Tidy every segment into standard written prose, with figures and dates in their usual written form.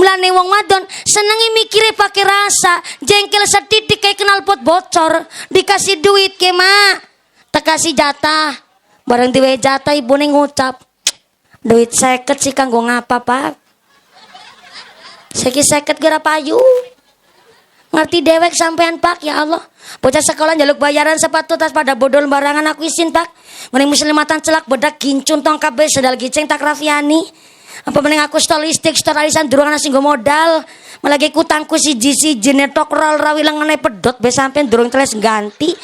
Mulane wong wadon senenge mikire pakai rasa, jengkel setitik kayak knalpot bocor, dikasih duit ke mak, tekasih jatah, bareng diwe jatah ibune ngucap, duit 50 sih kanggo ngapa pak? Seki 50 gara payu. Ngerti dewek sampean pak, ya Allah. Bocah sekolah jaluk bayaran sepatu tas pada bodol barangan aku isin pak. Mending muslimatan celak bedak gincun tong kabeh sedal giceng tak rafiani. Apa mending aku stol listrik stol arisan durung ana sing modal. Malagi kutangku siji-siji netok rol rawi lengene pedot be sampean durung teles ganti.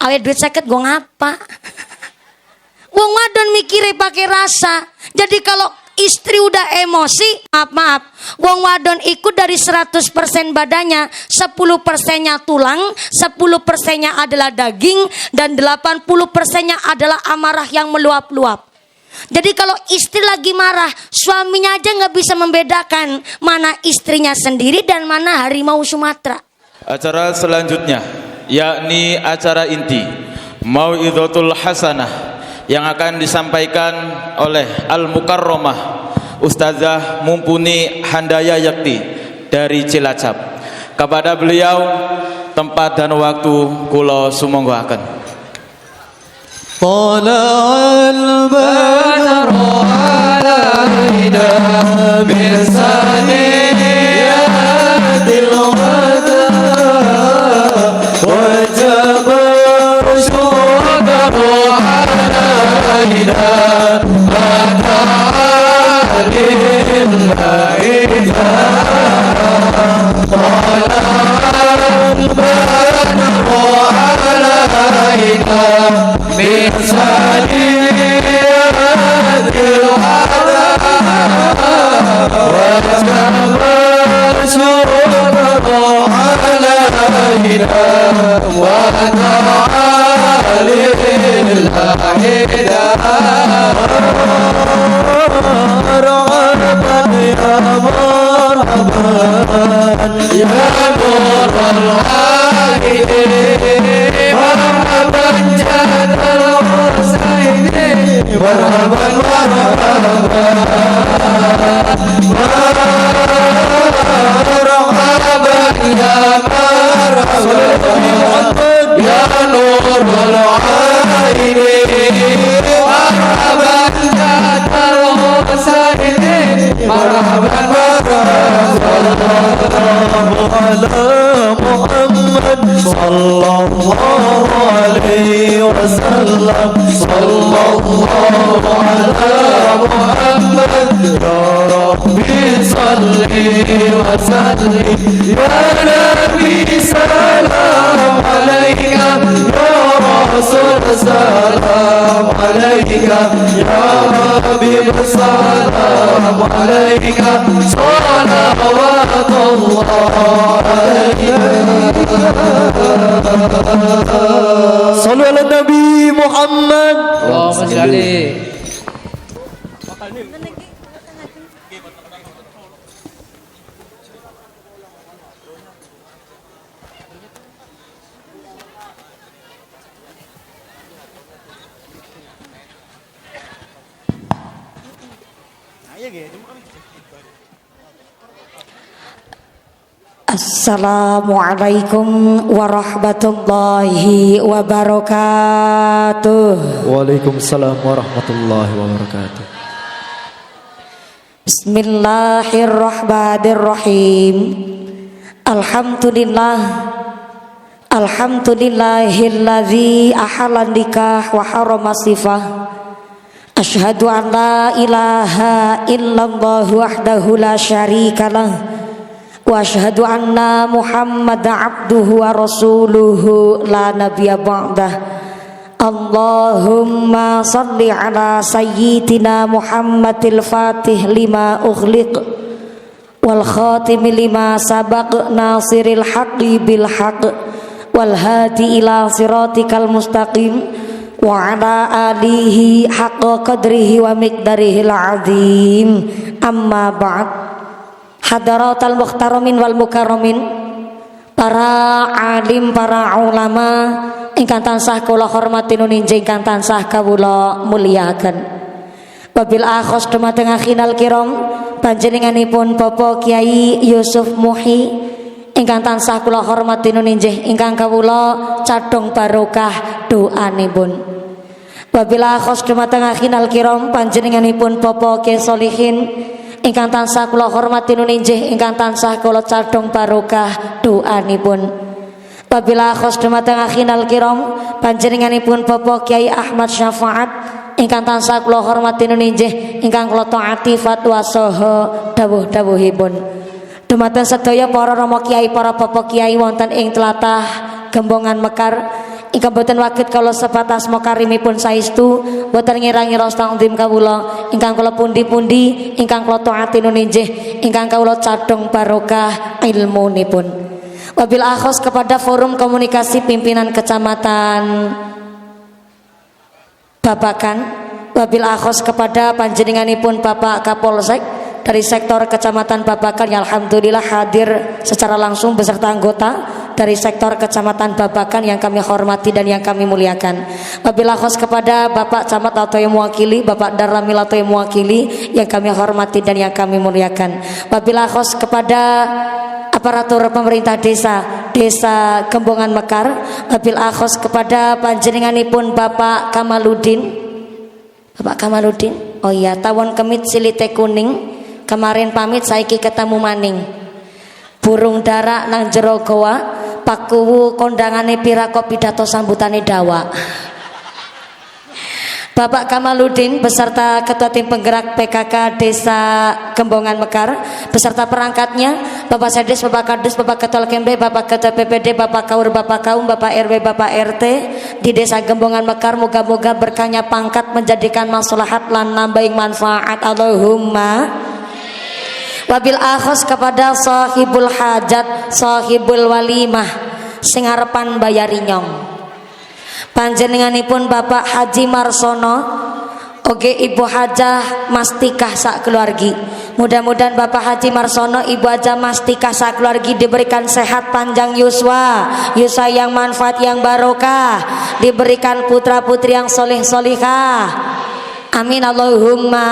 Awet duit 50 go ngapa? Wong wadon mikire pakai rasa. Jadi kalau istri udah emosi, maaf, wong wadon ikut dari 100% badannya, 10%-nya tulang, 10%-nya adalah daging, dan 80%-nya adalah amarah yang meluap-luap. Jadi kalau istri lagi marah, suaminya aja nggak bisa membedakan mana istrinya sendiri dan mana harimau Sumatera. Acara selanjutnya, yakni acara inti Mau'izatul Hasanah, yang akan disampaikan oleh Al-Mukarramah Ustazah Mumpuni Handaya Yakti dari Cilacap. Kepada beliau tempat dan waktu kula sumanggaken. Tala'al badru 'alaina min saniyatil wada wajaba syukaru 'alaina Sallu ala Nabi Muhammad. Allahumma sholli. Assalamualaikum warahmatullahi wabarakatuh. Waalaikumsalam warahmatullahi wabarakatuh. Bismillahirrahmanirrahim. Alhamdulillahilladzi ahalan nikah wa harama sifah. Asyhadu an la ilaha illallah wahdahu la syarikalah. Wa asyhadu anna Muhammadan abduhu wa rasuluhu la nabiyya ba'dah. Allahumma salli ala sayyidina Muhammadil fatih lima ughliq wal khatim lima sabaq nasiril haqqi bil haqq wal hadi ila siratikal mustaqim wa ala alihi haqqa qadrihi wa miqdarihil azim. Amma ba'd. Hadaratal muhtaramin wal mukarramin, para alim, para ulama ingkang tansah kula hormati nun ingkang tansah kawula mulyakaken. Wabil akhos dumateng akhinal kiram panjenenganipun Bapak Kiai Yusuf Muhi ingkang tansah kula hormati nuninjih ingkang kawula cadhong barokah doanipun. Wabil akhos dumateng akhinal kiram panjenenganipun Bapak Kiai Solihin ingkang tansah kula hormati nuninjih ingkang tansah kula cadhong barokah doanipun. Wabil akhos dumateng akhinal kiram panjenenganipun Bapak Kiai Ahmad Syafaat ingkang tansah kula hormati nuninjih ingkang kula taati fatwa saha dawuh-dawuhipun. Dumateng sedaya para rama kiai, para bapak kiai wonten ing tlatah Gembongan Mekar ingkang boten waget kala sebatas makarimipun saestu boten ngira-ngira stangdim kawula ingkang kula pundi-pundi ingkang kula taati nuninjih ingkang kawula cadhong barokah ilmunipun. Wabil akhos kepada forum komunikasi pimpinan kecamatan Babakan, wabil akhos kepada panjenenganipun Bapak Kapolsek dari sektor kecamatan Babakan yang alhamdulillah hadir secara langsung beserta anggota dari sektor kecamatan Babakan yang kami hormati dan yang kami muliakan. Wabil akhos kepada Bapak Camat atau yang mewakili, Bapak Daramil atau yang mewakili yang kami hormati dan yang kami muliakan. Wabil akhos kepada aparatur pemerintah desa Gembongan Mekar, wabil akhos kepada panjenenganipun Bapak Kamaludin. Oh iya, tawon kemit silite kuning. Kemarin pamit saiki ketemu maning. Burung dara nang jero goa, pakuwu kondangane pira kok pidato sambutane dawa. Bapak Kamaludin beserta Ketua Tim Penggerak PKK Desa Gembongan Mekar beserta perangkatnya, Bapak Sedes, Bapak Kadus, Bapak Ketua Kembe, Bapak Ketua PPD, Bapak Kaur, Bapak Kaum, Bapak RW, Bapak RT di Desa Gembongan Mekar, moga-moga berkahnya pangkat menjadikan maslahat lan nambahin manfaat, Allahumma. Wabil akhos kepada sahibul hajat, sahibul walimah sing arepan bayari nyong. Panjenenganipun Bapak Haji Marsono oge Ibu Hajah Mastikah sak keluargi. Mudah-mudahan Bapak Haji Marsono, Ibu Hajah Mastikah sak keluargi diberikan sehat panjang yuswa yang manfaat yang barokah, diberikan putra putri yang soleh solihah, amin Allahumma.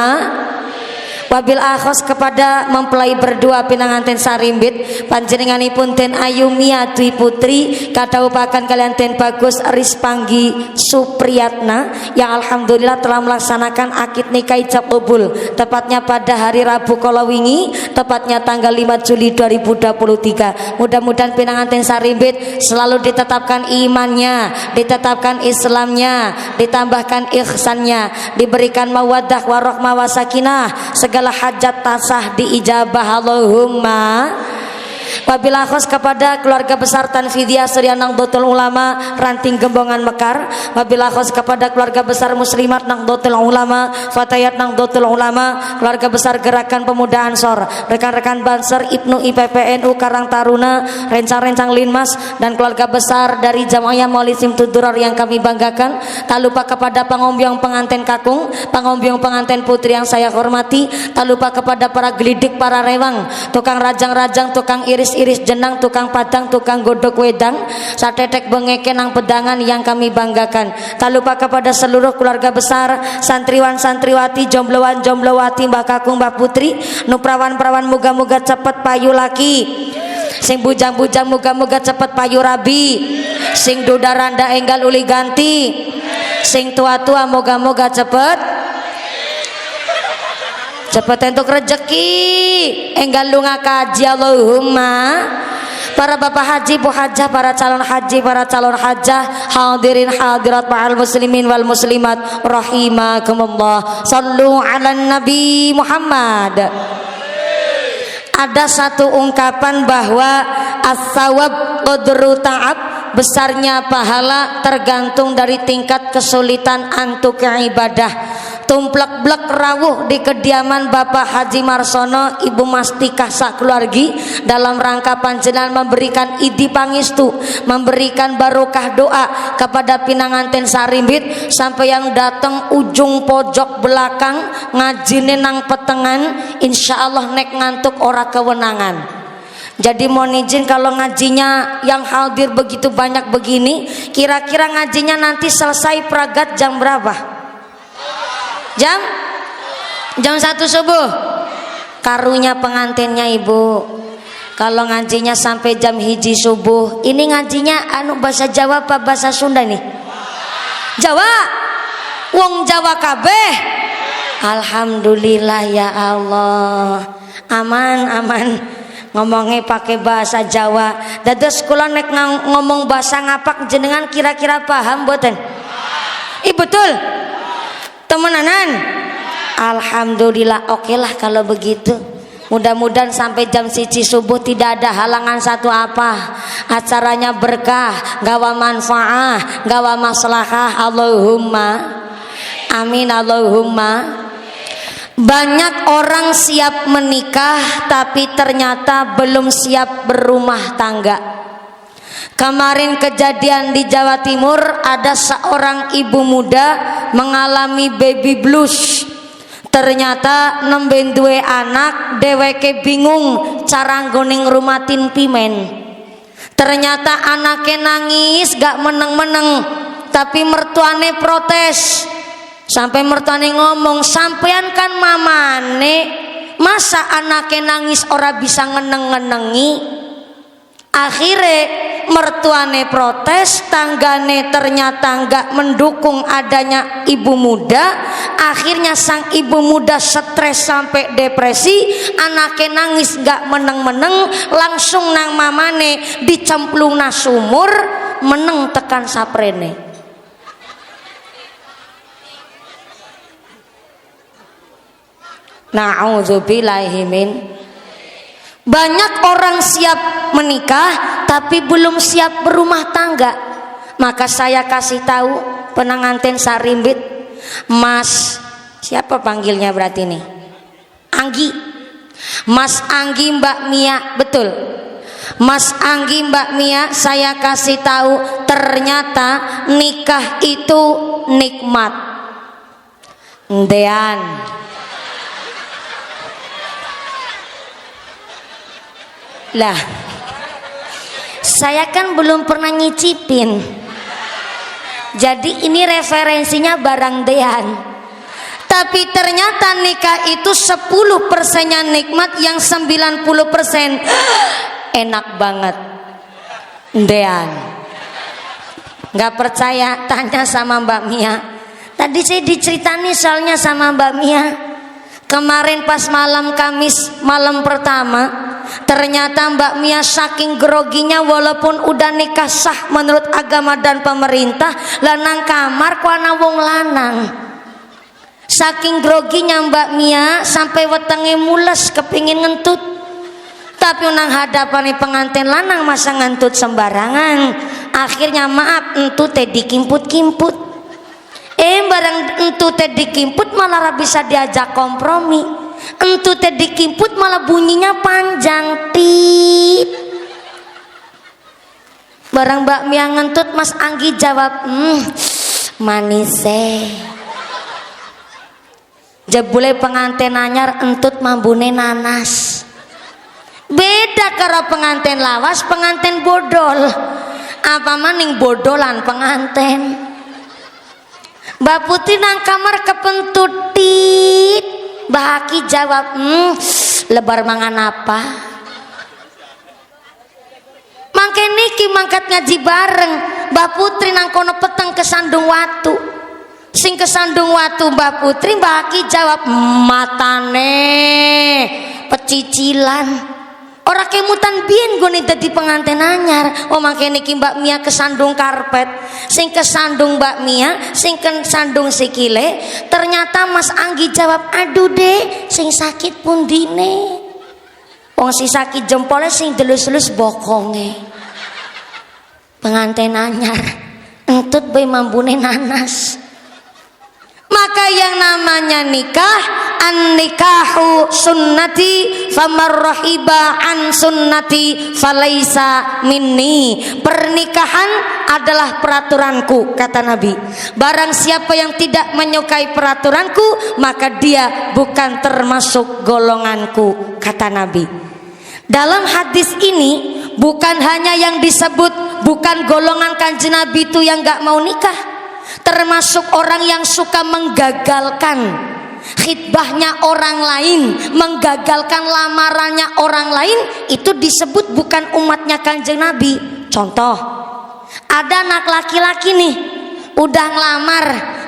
Wabil akhos kepada mempelai berdua pinanganten sarimbit panjenenganipun Den Ayumia Dwi Putri kadhawuhaken kalian Den Bagus Rispanggi Supriyatna yang alhamdulillah telah melaksanakan akad nikah ijab kabul tepatnya pada hari Rabu kala wingi, tepatnya tanggal 5 Juli 2023. Mudah-mudahan pinanganten sarimbit selalu ditetapkan imannya, ditetapkan Islamnya, ditambahkan ihsannya, diberikan mawaddah warahmah wasakinah, segala hajat tasah diijabah Allahumma. Wabil akhos kepada keluarga besar Tanfidiyah Surya Nahdlatul Ulama Ranting Gembongan Mekar, wabil akhos kepada keluarga besar Muslimat Nahdlatul Ulama Fatayat Nahdlatul Ulama, keluarga besar Gerakan Pemuda Ansor, rekan-rekan Banser Ibnu IPPNU Karang Taruna, rencang-rencang Linmas dan keluarga besar dari Jamaah Maulid Simtudurar yang kami banggakan. Tak lupa kepada pangombyong pengantin kakung, pangombyong pengantin putri yang saya hormati. Tak lupa kepada para gelidik, para rewang, tukang rajang-rajang, tukang iris jenang, tukang padang, tukang godok wedang, satetek bengeke nang pedangan yang kami banggakan. Tak lupa kepada seluruh keluarga besar santriwan santriwati, jombloan jomblowati, mbak kakung mbak putri, nuprawan perawan moga-moga cepet payu laki, sing bujang-bujang moga-moga cepet payu rabi, sing duda randa enggal uli ganti, sing tua-tua moga-moga cepet entuk rezeki, enggal lunga kaji Allahumma. Para bapak haji, bu hajah, para calon haji, para calon hajah, hadirin hadirat ma'al muslimin wal muslimat rahimakumullah. Sallu ala Nabi Muhammad. Ada satu ungkapan bahwa as-sawab qadru ta'ab, besarnya pahala tergantung dari tingkat kesulitan antuk ibadah. Tumplek-blek rawuh di kediaman Bapak Haji Marsono, Ibu Mastikah sakeluargi dalam rangka panjenengan memberikan idi pangestu, memberikan barokah doa kepada pinanganten sarimbit sampai yang datang ujung pojok belakang ngajine nang petengan, insya Allah nek ngantuk ora kewenangan. Jadi mohon izin kalau ngajinya yang hadir begitu banyak begini, kira-kira ngajinya nanti selesai pragat jam berapa? Jam Jam 1 subuh. Karunya pengantinnya ibu. Kalau ngajinya sampai jam 1 subuh, ini ngajinya bahasa Jawa apa bahasa Sunda nih? Jawa. Wong Jawa kabeh. Alhamdulillah ya Allah. Aman. Ngomongnya pakai bahasa Jawa. Dados kula nek ngomong bahasa ngapak jenengan kira-kira paham mboten? Betul. Temenanan. Alhamdulillah, oke lah kalau begitu. Mudah-mudahan sampai jam 1 subuh tidak ada halangan satu apa. Acaranya berkah, gawa manfaah, gawa maslahah. Allahumma amin, Allahumma. Banyak orang siap menikah tapi ternyata belum siap berumah tangga. Kemarin kejadian di Jawa Timur, ada seorang ibu muda mengalami baby blues. Ternyata nembe duwe anak, dheweke bingung cara nggoning rumatin pimen. Ternyata anaknya nangis gak meneng-meneng, tapi mertuane protes. Sampai mertuane ngomong, sampean kan mamane, masa anaknya nangis ora bisa ngeneng-ngenengi. Akhirnya mertuane protes, tanggane ternyata nggak mendukung adanya ibu muda. Akhirnya sang ibu muda stres sampai depresi, anaknya nangis nggak meneng-meneng, langsung nang mamane dicemplung na sumur, meneng tekan saprene. Na'udzubillahimin. Banyak orang siap menikah tapi belum siap berumah tangga. Maka saya kasih tahu pengantin sarimbit, Mas, siapa panggilnya berarti nih? Anggi. Mas Anggi, Mbak Mia, betul. Mas Anggi, Mbak Mia, saya kasih tahu ternyata nikah itu nikmat. Ndean. Lah, saya kan belum pernah nyicipin. Jadi ini referensinya barang dean. Tapi ternyata nikah itu 10%-nya nikmat, yang 90% enak banget. Dean. Gak percaya, tanya sama Mbak Mia. Tadi saya diceritani soalnya sama Mbak Mia. Kemarin pas malam Kamis, malam pertama, ternyata Mbak Mia saking groginya, walaupun udah nikah sah menurut agama dan pemerintah, lanang kamar ku ana wong lanang. Saking groginya Mbak Mia sampai wetenge mules kepingin ngentut. Tapi nang hadapan pengantin lanang masa ngentut sembarangan. Akhirnya maaf, entute dikimput-kimput. Barang entute dikimput malah bisa diajak kompromi. Entute dikimput malah bunyinya panjang, tit. Barang Mbak Mia ngentut, Mas Anggi jawab, manis. Jebule pengantin anyar entut mambune nanas. Beda karo pengantin lawas, pengantin bodol. Apa maning bodolan pengantin. Mbak Putri nang kamar kepentutit. Mbak Haki jawab, lebar mangan apa? Mangke niki mangkat ngaji bareng. Mbak Putri nang kono peteng kesandung watu. Sing kesandung watu Mbak Putri, Mbak Haki jawab, matane pecicilan. Ora kemutan biyen gone dadi pengantin anyar. Oh mangke niki Mbak Mia kesandung karpet. Sing kesandung Mbak Mia, sing kesandung sikile. Ternyata Mas Anggi jawab, aduh deh, sing sakit pundine. Wong si sakit jempolnya, sing delus-delus bokonge. Pengantin anyar entut bae mambune nanas. Maka yang namanya nikah, an-nikahu sunnati famar rahiba an sunnati falaisa minni. Pernikahan adalah peraturanku, kata Nabi. Barang siapa yang tidak menyukai peraturanku, maka dia bukan termasuk golonganku, kata Nabi. Dalam hadis ini bukan hanya yang disebut bukan golongan Kanjeng Nabi itu yang gak mau nikah, termasuk orang yang suka menggagalkan khidbahnya orang lain, menggagalkan lamarannya orang lain, itu disebut bukan umatnya Kanjeng Nabi. Contoh, ada anak laki-laki nih, udah ngelamar,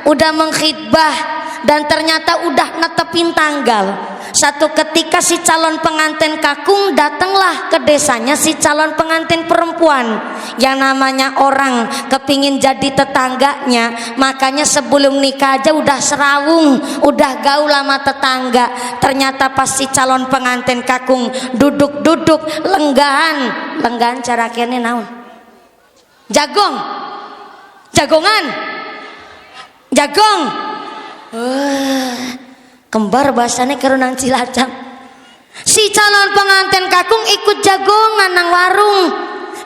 udah mengkhidbah, dan ternyata udah netepin tanggal. Satu ketika si calon pengantin kakung datanglah ke desanya si calon pengantin perempuan. Yang namanya orang kepingin jadi tetangganya, makanya sebelum nikah aja udah serawung, udah gaul sama tetangga. Ternyata pas si calon pengantin kakung duduk-duduk lenggahan cara kene naon? Jagongan. Kembar bahasanya kerunang Cilacap. Si calon pengantin kakung ikut jagongan nang warung.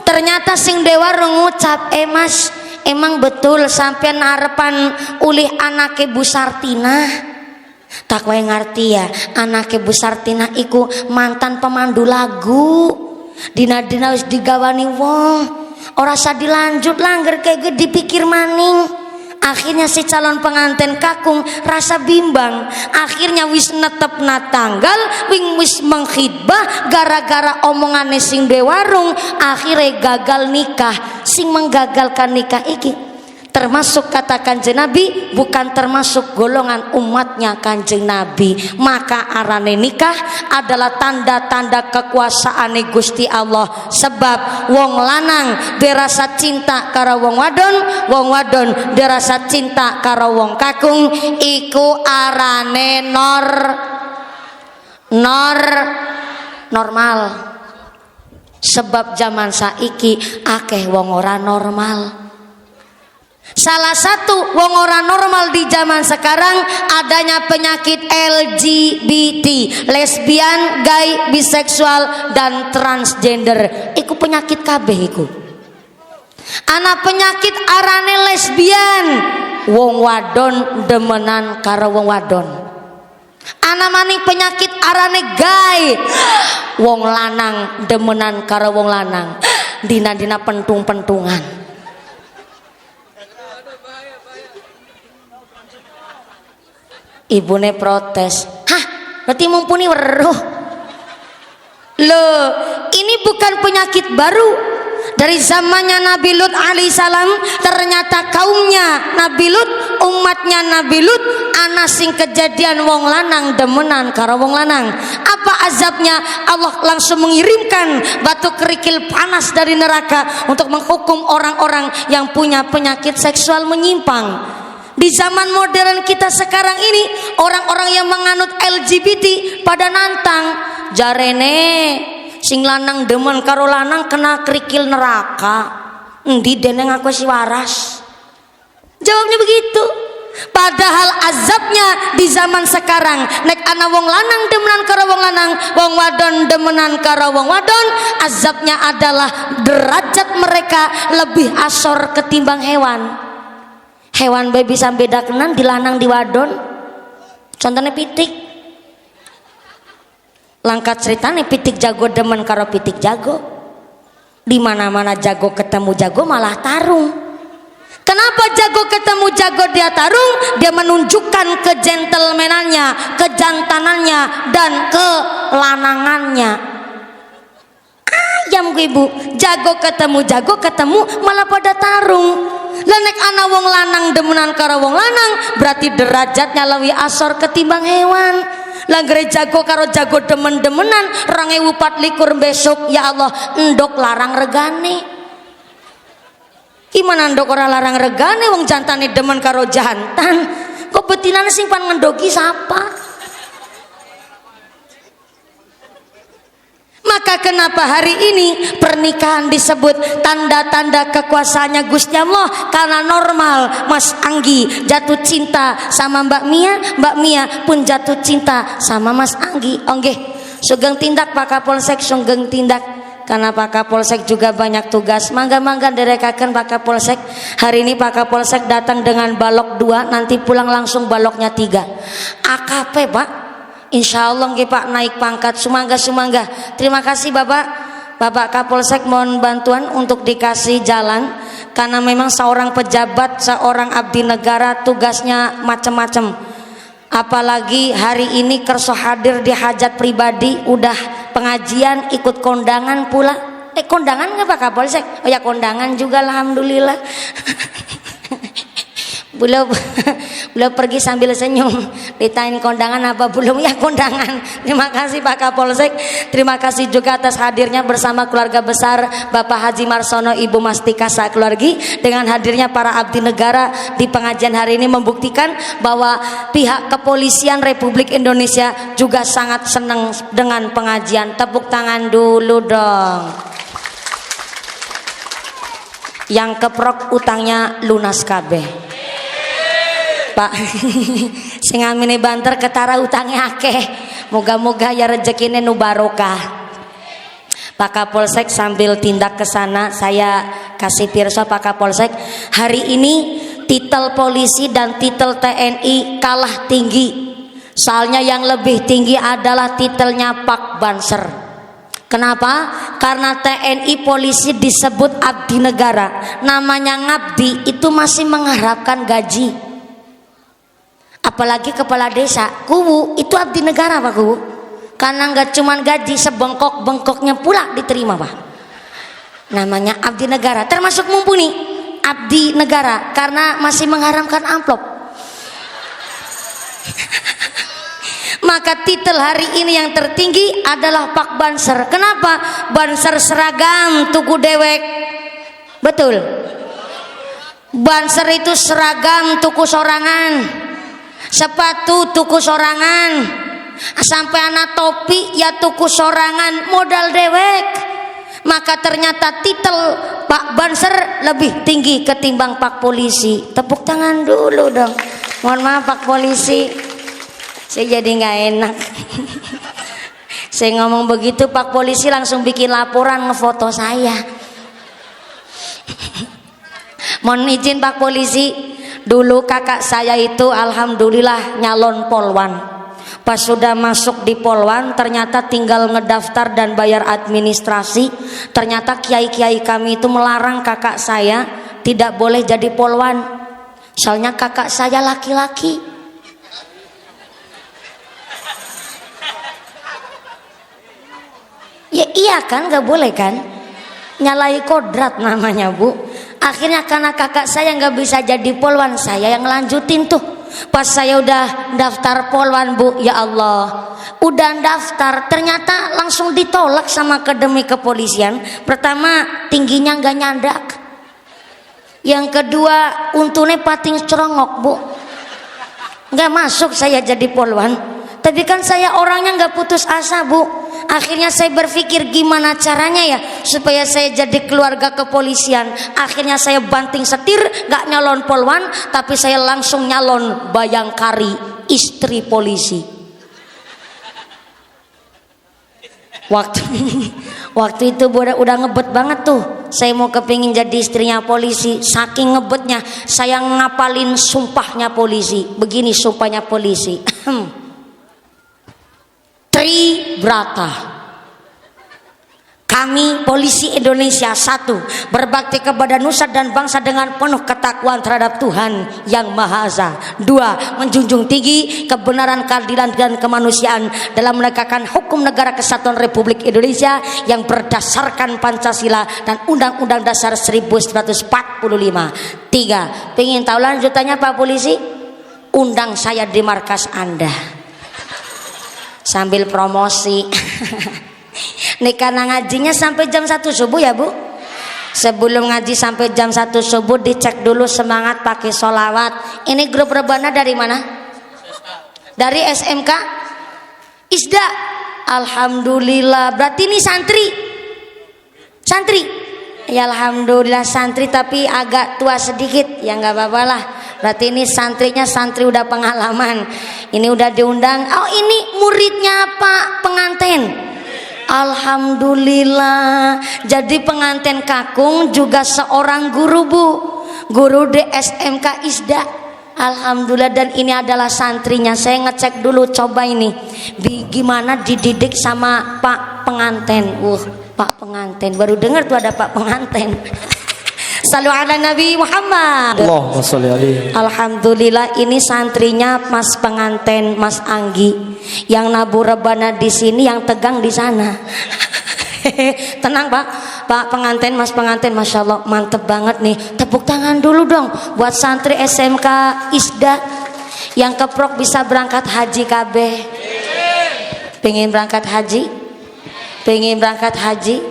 Ternyata sing dewa ngucap, Mas, emang betul sampean arepan ulih anake Bu Sartina? Tak wae ngarti ya, anake Bu Sartina iku mantan pemandu lagu. Dina-dina wis digawani wong, ora usah dilanjut langgar kayak dipikir maning. Akhirnya si calon pengantin kakung rasa bimbang. Akhirnya wis netepna tanggal, wis mengkhidbah, gara-gara omongane sing de warung, akhirnya gagal nikah. Sing menggagalkan nikah iki termasuk kata Kanjeng Nabi, bukan termasuk golongan umatnya Kanjeng Nabi. Maka arane nikah adalah tanda-tanda kekuasaan Gusti Allah. Sebab wong lanang dirasa cinta karo wong wadon dirasa cinta karo wong kakung, iku arane normal. Sebab zaman saiki akeh wong ora normal. Salah satu wong ora normal di zaman sekarang adanya penyakit LGBT, lesbian, gay, biseksual, dan transgender. Iku penyakit kabeh iku. Ana penyakit arane lesbian, wong wadon demenan karo wong wadon. Ana maning penyakit arane gay, wong lanang demenan karo wong lanang. Dina-dina pentung-pentungan. Ibune protes, berarti mumpuni weruh. Loh, ini bukan penyakit baru. Dari zamannya Nabi Lut alaihissalam, ternyata kaumnya Nabi Lut, umatnya Nabi Lut, ana sing kejadian wong lanang demenan karo wong lanang. Apa azabnya? Allah langsung mengirimkan batu kerikil panas dari neraka untuk menghukum orang-orang yang punya penyakit seksual menyimpang. Di zaman modern kita sekarang ini, orang-orang yang menganut LGBT pada nantang, jarene sing lanang demen karo lanang kena kerikil neraka. Endi dene ngaku si waras. Jawabnya begitu. Padahal azabnya di zaman sekarang, nek ana wong lanang demenan karo wong lanang, wong wadon demenan karo wong wadon, azabnya adalah derajat mereka lebih asor ketimbang hewan. Hewan bae bisa beda kenan di lanang di wadon. Contohnya pitik. Langkat ceritanya pitik jago demen karo pitik jago. Di mana-mana jago ketemu jago malah tarung. Kenapa jago ketemu jago dia tarung? Dia menunjukkan kegentlemanannya, kejantanannya, dan kelanangannya. Ayam gue ibu, jago ketemu malah pada tarung. Lenek ana wong lanang demenan karo wong lanang, berarti derajatnya lebih asor ketimbang hewan. Langgere jago karo jago demen-demenan 2024 besok, ya Allah endok larang regane. Gimana endok ora larang regane wong jantane demen karo jantan? Kok betinane sing pan ngendoki sapa? Maka kenapa hari ini pernikahan disebut tanda-tanda kekuasaannya Gusti Allah? Karena normal. Mas Anggi jatuh cinta sama Mbak Mia pun jatuh cinta sama Mas Anggi. Onggih, sugeng tindak Pak Kapolsek, sugeng tindak. Karena Pak Kapolsek juga banyak tugas. Mangga-mangga derekaken Pak Kapolsek. Hari ini Pak Kapolsek datang dengan balok 2, nanti pulang langsung baloknya 3. AKP Pak. Insya Allah nggih Pak naik pangkat, sumangga. Terima kasih Bapak Kapolsek, mohon bantuan untuk dikasih jalan karena memang seorang pejabat, seorang abdi negara tugasnya macam-macam. Apalagi hari ini kerso hadir di hajat pribadi, udah pengajian ikut kondangan pula. Kondangan nggak Pak Kapolsek? Oh ya kondangan juga alhamdulillah. Beliau pergi sambil senyum. Ditanya kondangan apa belum? Ya kondangan. Terima kasih Pak Kapolsek. Terima kasih juga atas hadirnya bersama keluarga besar Bapak Haji Marsono, Ibu Mastika sakeluargi. Dengan hadirnya para abdi negara di pengajian hari ini membuktikan bahwa pihak kepolisian Republik Indonesia juga sangat senang dengan pengajian. Tepuk tangan dulu dong. Yang keprok utangnya lunas kabeh. Pak, sing ngamini banter ketara utangnya akeh. Moga-moga ya rezekine nu barokah. Pak Kapolsek sambil tindak ke sana, saya kasih pirsa Pak Kapolsek, hari ini titel polisi dan titel TNI kalah tinggi. Soalnya yang lebih tinggi adalah titelnya Pak Banser. Kenapa? Karena TNI polisi disebut abdi negara. Namanya ngabdi itu masih mengharapkan gaji. Apalagi kepala desa, kuwu itu abdi negara Pak kuwu. Karena nggak cuman gaji, sebengkok-bengkoknya pula diterima Pak. Namanya abdi negara, termasuk mumpuni abdi negara karena masih mengharamkan amplop. Maka titel hari ini yang tertinggi adalah Pak Banser. Kenapa? Banser seragam tuku dewek. Betul. Banser itu seragam tuku sorangan. Sepatu tuku sorangan, sampai anak topi ya tuku sorangan, modal dewek. Maka ternyata titel Pak Banser lebih tinggi ketimbang Pak Polisi. Tepuk tangan dulu dong. Mohon maaf Pak Polisi, saya jadi nggak enak. Saya ngomong begitu Pak Polisi langsung bikin laporan ngefoto saya. Mohon izin Pak Polisi, dulu kakak saya itu alhamdulillah nyalon polwan. Pas sudah masuk di polwan ternyata tinggal ngedaftar dan bayar administrasi. Ternyata kiai-kiai kami itu melarang kakak saya tidak boleh jadi polwan. Soalnya kakak saya laki-laki. Ya iya kan, gak boleh kan? Nyalai kodrat namanya Bu. Akhirnya karena kakak saya nggak bisa jadi polwan, saya yang lanjutin tuh. Pas saya udah daftar polwan Bu, ya Allah, udah daftar ternyata langsung ditolak sama akademi kepolisian. Pertama tingginya nggak nyandak, yang kedua untune pating cerongok Bu, nggak masuk saya jadi polwan. Tapi kan saya orangnya nggak putus asa Bu. Akhirnya saya berpikir gimana caranya ya supaya saya jadi keluarga kepolisian. Akhirnya saya banting setir, gak nyalon polwan, tapi saya langsung nyalon bayangkari, istri polisi. Waktu itu udah ngebet banget tuh. Saya mau kepingin jadi istrinya polisi. Saking ngebetnya saya ngapalin sumpahnya polisi. Begini sumpahnya polisi. Tribrata. Kami polisi Indonesia, 1. Berbakti kepada nusa dan bangsa dengan penuh ketakwaan terhadap Tuhan Yang Maha Esa. 2. Menjunjung tinggi kebenaran, keadilan dan kemanusiaan dalam menegakkan hukum negara kesatuan Republik Indonesia yang berdasarkan Pancasila dan Undang-Undang Dasar 1945. 3. Pengen tahu lanjutannya Pak Polisi? Undang saya di markas Anda. Sambil promosi. Nih karena ngajinya sampai jam 1 subuh ya Bu. Sebelum ngaji sampai jam 1 subuh dicek dulu semangat pakai sholawat. Ini grup rebana dari mana? Dari SMK ISDA. Alhamdulillah. Berarti ini santri. Santri. Ya alhamdulillah santri tapi agak tua sedikit. Ya nggak apa-apa lah. Berarti ini santrinya santri udah pengalaman. Ini udah diundang. Oh ini muridnya Pak pengantin. Alhamdulillah. Jadi pengantin kakung juga seorang guru Bu. Guru di SMK ISDA. Alhamdulillah dan ini adalah santrinya. Saya ngecek dulu coba ini. Gimana dididik sama Pak pengantin. Pak pengantin. Baru dengar tuh ada Pak pengantin. Shallu ala Nabi Muhammad. Allahumma sholli alaihi. Alhamdulillah ini santrinya Mas pengantin Mas Anggi. Yang nabu rebana di sini, yang tegang di sana. Tenang Pak. Pak pengantin, Mas pengantin, Masya Allah mantep banget nih. Tepuk tangan dulu dong buat santri SMK Isda yang keprok bisa berangkat haji KB. Pengen berangkat haji? Pengen berangkat haji?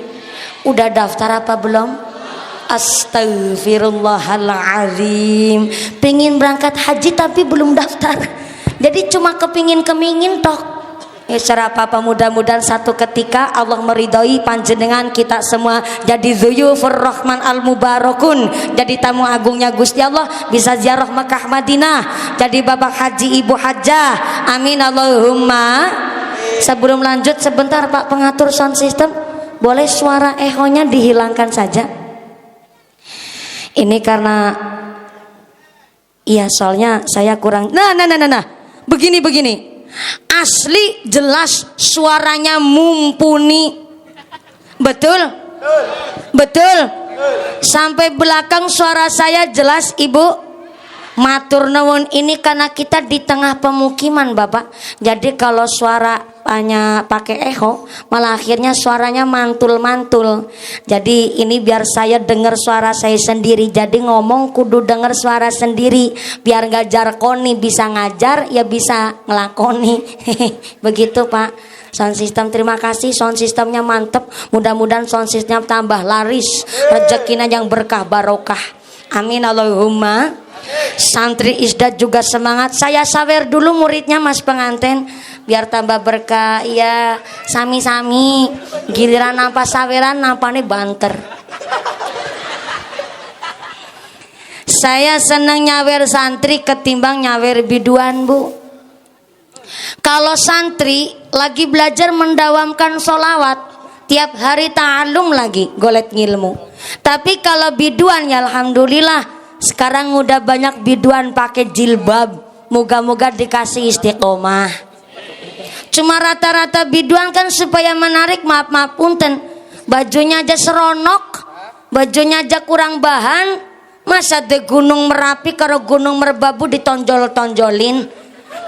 Udah daftar apa belum? Astagfirullahaladzim. Pengen berangkat haji tapi belum daftar. Jadi cuma kepingin tok. Ya secara apa mudah-mudahan satu ketika Allah meridhoi panjenengan kita semua jadi dzuyufur rahman al mubarakun, jadi tamu agungnya Gusti Allah, bisa ziarah Mekah Madinah, jadi bapak haji ibu hajjah. Amin Allahumma. Sebelum lanjut sebentar Pak pengatur sound system, boleh suara ehonya dihilangkan saja. Ini karena iya soalnya saya kurang. Nah. Begini. Asli jelas suaranya mumpuni. Betul? Sampai belakang suara saya jelas Ibu. Matur nuwun, ini karena kita di tengah pemukiman Bapak. Jadi kalau suara hanya pakai echo malah akhirnya suaranya mantul. Jadi ini biar saya dengar suara saya sendiri. Jadi ngomong kudu dengar suara sendiri biar gak jarkoni, bisa ngajar ya bisa ngelakoni. Begitu Pak sound system. Terima kasih sound systemnya mantep. Mudah-mudahan sound systemnya tambah laris, rezekinya yang berkah barokah. Amin Allahumma. Santri Isdat juga semangat. Saya sawer dulu muridnya Mas pengantin biar tambah berkah. Ya sami-sami. Giliran nampa saweran nampane banter. Saya seneng nyawer santri ketimbang nyawer biduan Bu. Kalau santri lagi belajar mendawamkan sholawat, tiap hari ta'alum lagi golek ngilmu. Tapi kalau biduan ya alhamdulillah sekarang udah banyak biduan pakai jilbab. Moga-moga dikasih istiqomah. Cuma rata-rata biduan kan supaya menarik, maaf punten. Bajunya aja seronok, bajunya aja kurang bahan. Masa de Gunung Merapi karo Gunung Merbabu ditonjol-tonjolin,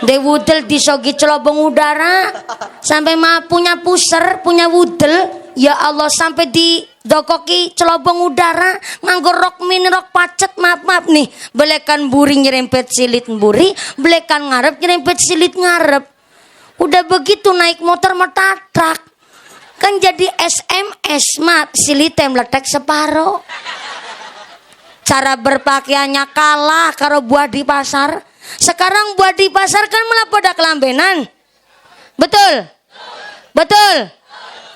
de wudel disogi celobong udara. Sampai maaf punya puser, punya wudel. Ya Allah sampai di dokoki celobong udara, nganggo rok mini rok pacet, maaf nih. Belekan buri nyerempet silit buri, belekan ngarep nyerempet silit ngarep. Udah begitu naik motor metatrak. Kan jadi SMS, maaf silitnya meletek separo. Cara berpakaiannya kalah karo buah di pasar. Sekarang buah di pasar kan malah pada kelambenan. Betul?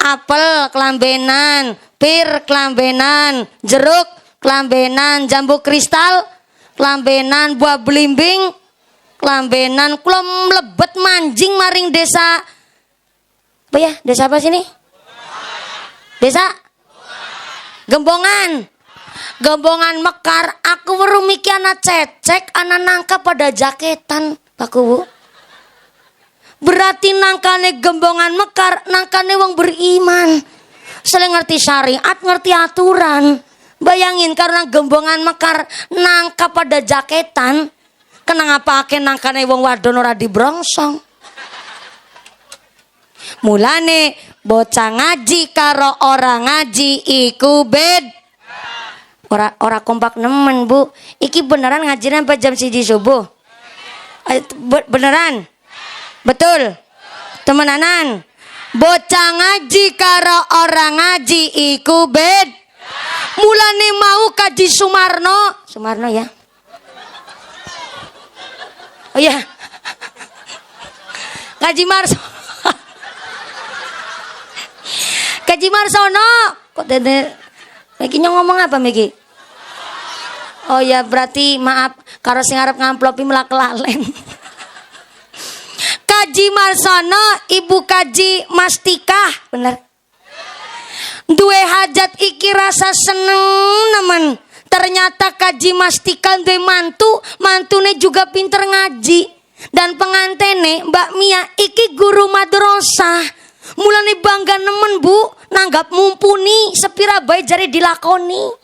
Apel kelambenan, pir kelambenan, jeruk kelambenan, jambu kristal kelambenan, buah belimbing kelambenan. Kula mlebet manjing maring desa apa ya? Desa apa sini? Desa Gembongan Mekar. Aku weruh miki ana cecek, ana nangka pada jaketan Pak Bu. Berarti nangkane Gembongan Mekar, nangkane wong beriman. Selain ngerti syariat, ngerti aturan. Bayangin karena Gembongan Mekar nangka pada jaketan, kena ngapake nangkane wong wadon ora dibrongsong. Mulane bocah ngaji karo orang ngaji iku bed. Ora kompak nemen Bu. Iki beneran ngajinya sampai jam 1 subuh. Beneran? Betul? Temenanan? Bocah ngaji karo orang ngaji iku bed. Mulane mau kaji Sumarno ya. Oh iya. Kaji Marsono. Kok dede Miki ngomong apa Miki? Oh ya berarti maaf karo sing arep ngamplopi melak lalen. Kaji Marsono, Ibu Kaji Mastika, bener. Duwe hajat iki rasa seneng nemen. Ternyata Kaji Mastika duwe mantune juga pinter ngaji. Dan pengantene Mbak Mia iki guru madrasah. Mulane bangga nemen Bu, nanggap mumpuni sepira bae jare dilakoni.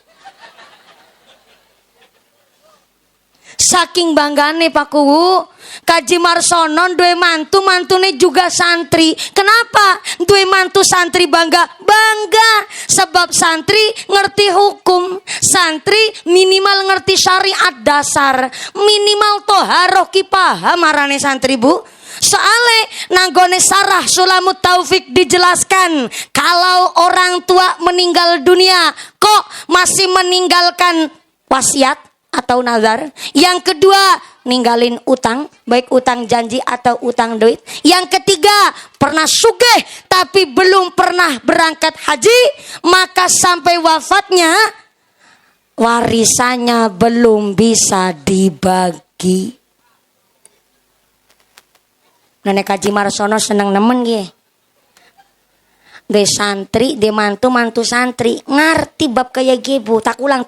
Saking banggane Pak Kuwu, Kaji Marsono duwe mantu, mantune juga santri. Kenapa? Duwe mantu santri bangga? Bangga sebab santri ngerti hukum. Santri minimal ngerti syariat dasar, minimal toharoh ki paham marane santri Bu. Soale nanggone Sarah Sulamut Taufik dijelaskan kalau orang tua meninggal dunia kok masih meninggalkan wasiat atau nazar. Yang kedua, ninggalin utang, baik utang janji atau utang duit. Yang ketiga, pernah sugih tapi belum pernah berangkat haji, maka sampai wafatnya warisannya belum bisa dibagi. Nenek Kaji Marsono seneng nemen ge. De santri, de mantu santri ngerti bab kayak gitu. Tak ulang.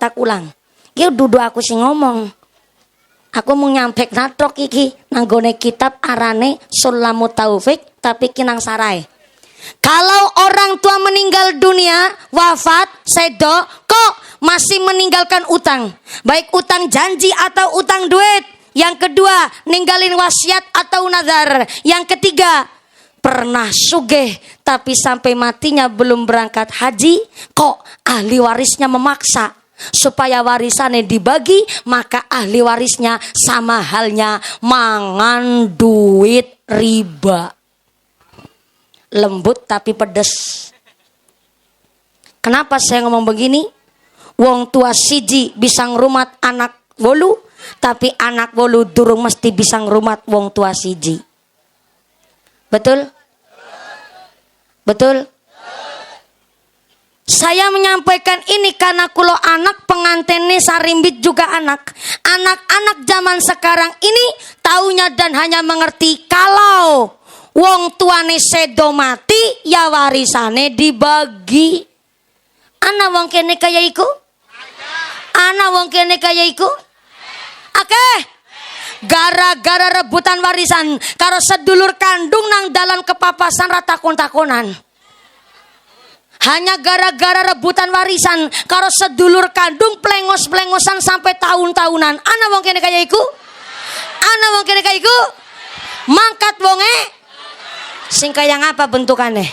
Dia duduk aku sing ngomong. Aku mau nyampe natrok iki nanggone kitab arane Sulamut Taufik tapi kinang sarai. Kalau orang tua meninggal dunia, wafat, sedo, kok masih meninggalkan utang, baik utang janji atau utang duit. Yang kedua, ninggalin wasiat atau nazar. Yang ketiga, pernah sugih tapi sampai matinya belum berangkat haji, kok ahli warisnya memaksa supaya warisannya dibagi, maka ahli warisnya sama halnya mangan duit riba. Lembut tapi pedes. Kenapa saya ngomong begini? Wong tua siji bisa ngrumat anak wolu, tapi anak wolu durung mesti bisa ngrumat wong tua siji. Betul? Betul? Saya menyampaikan ini karena kulo anak pengantene sarimbit juga anak. Anak-anak zaman sekarang ini taunya dan hanya mengerti kalau wong tuane sedo mati ya warisane dibagi. Ana wong kene kaya iku? Ana wong kene kaya iku? Akeh. Gara-gara rebutan warisan karo sedulur kandung nang dalan kepapasan ratakon-takonan. Hanya gara-gara rebutan warisan karo sedulur kandung plengos-plengosan sampai tahun-tahunan. Ana wong kene kaya iku? Ana wong kene kaya iku? Mangkat wonge sing kaya ngapa bentukane?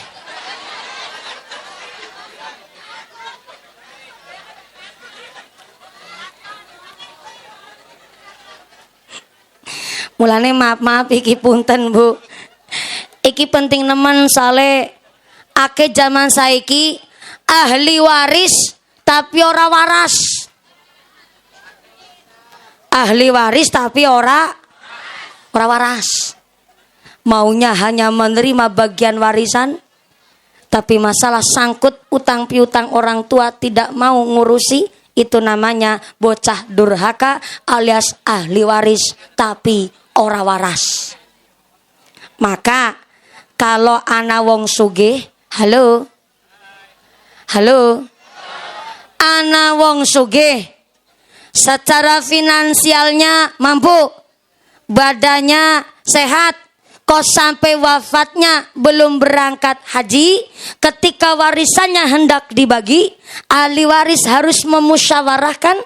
Mulane maaf iki punten Bu. Iki penting nemen soale ake zaman saiki ahli waris tapi ora waras. Ahli waris tapi ora waras. Maunya hanya menerima bagian warisan, tapi masalah sangkut utang piutang orang tua tidak mau ngurusi. Itu namanya bocah durhaka alias ahli waris tapi ora waras. Maka kalau ana wong sugih, halo, ana wong sugih, secara finansialnya mampu, badannya sehat, kok sampai wafatnya belum berangkat haji, ketika warisannya hendak dibagi, ahli waris harus memusyawarahkan,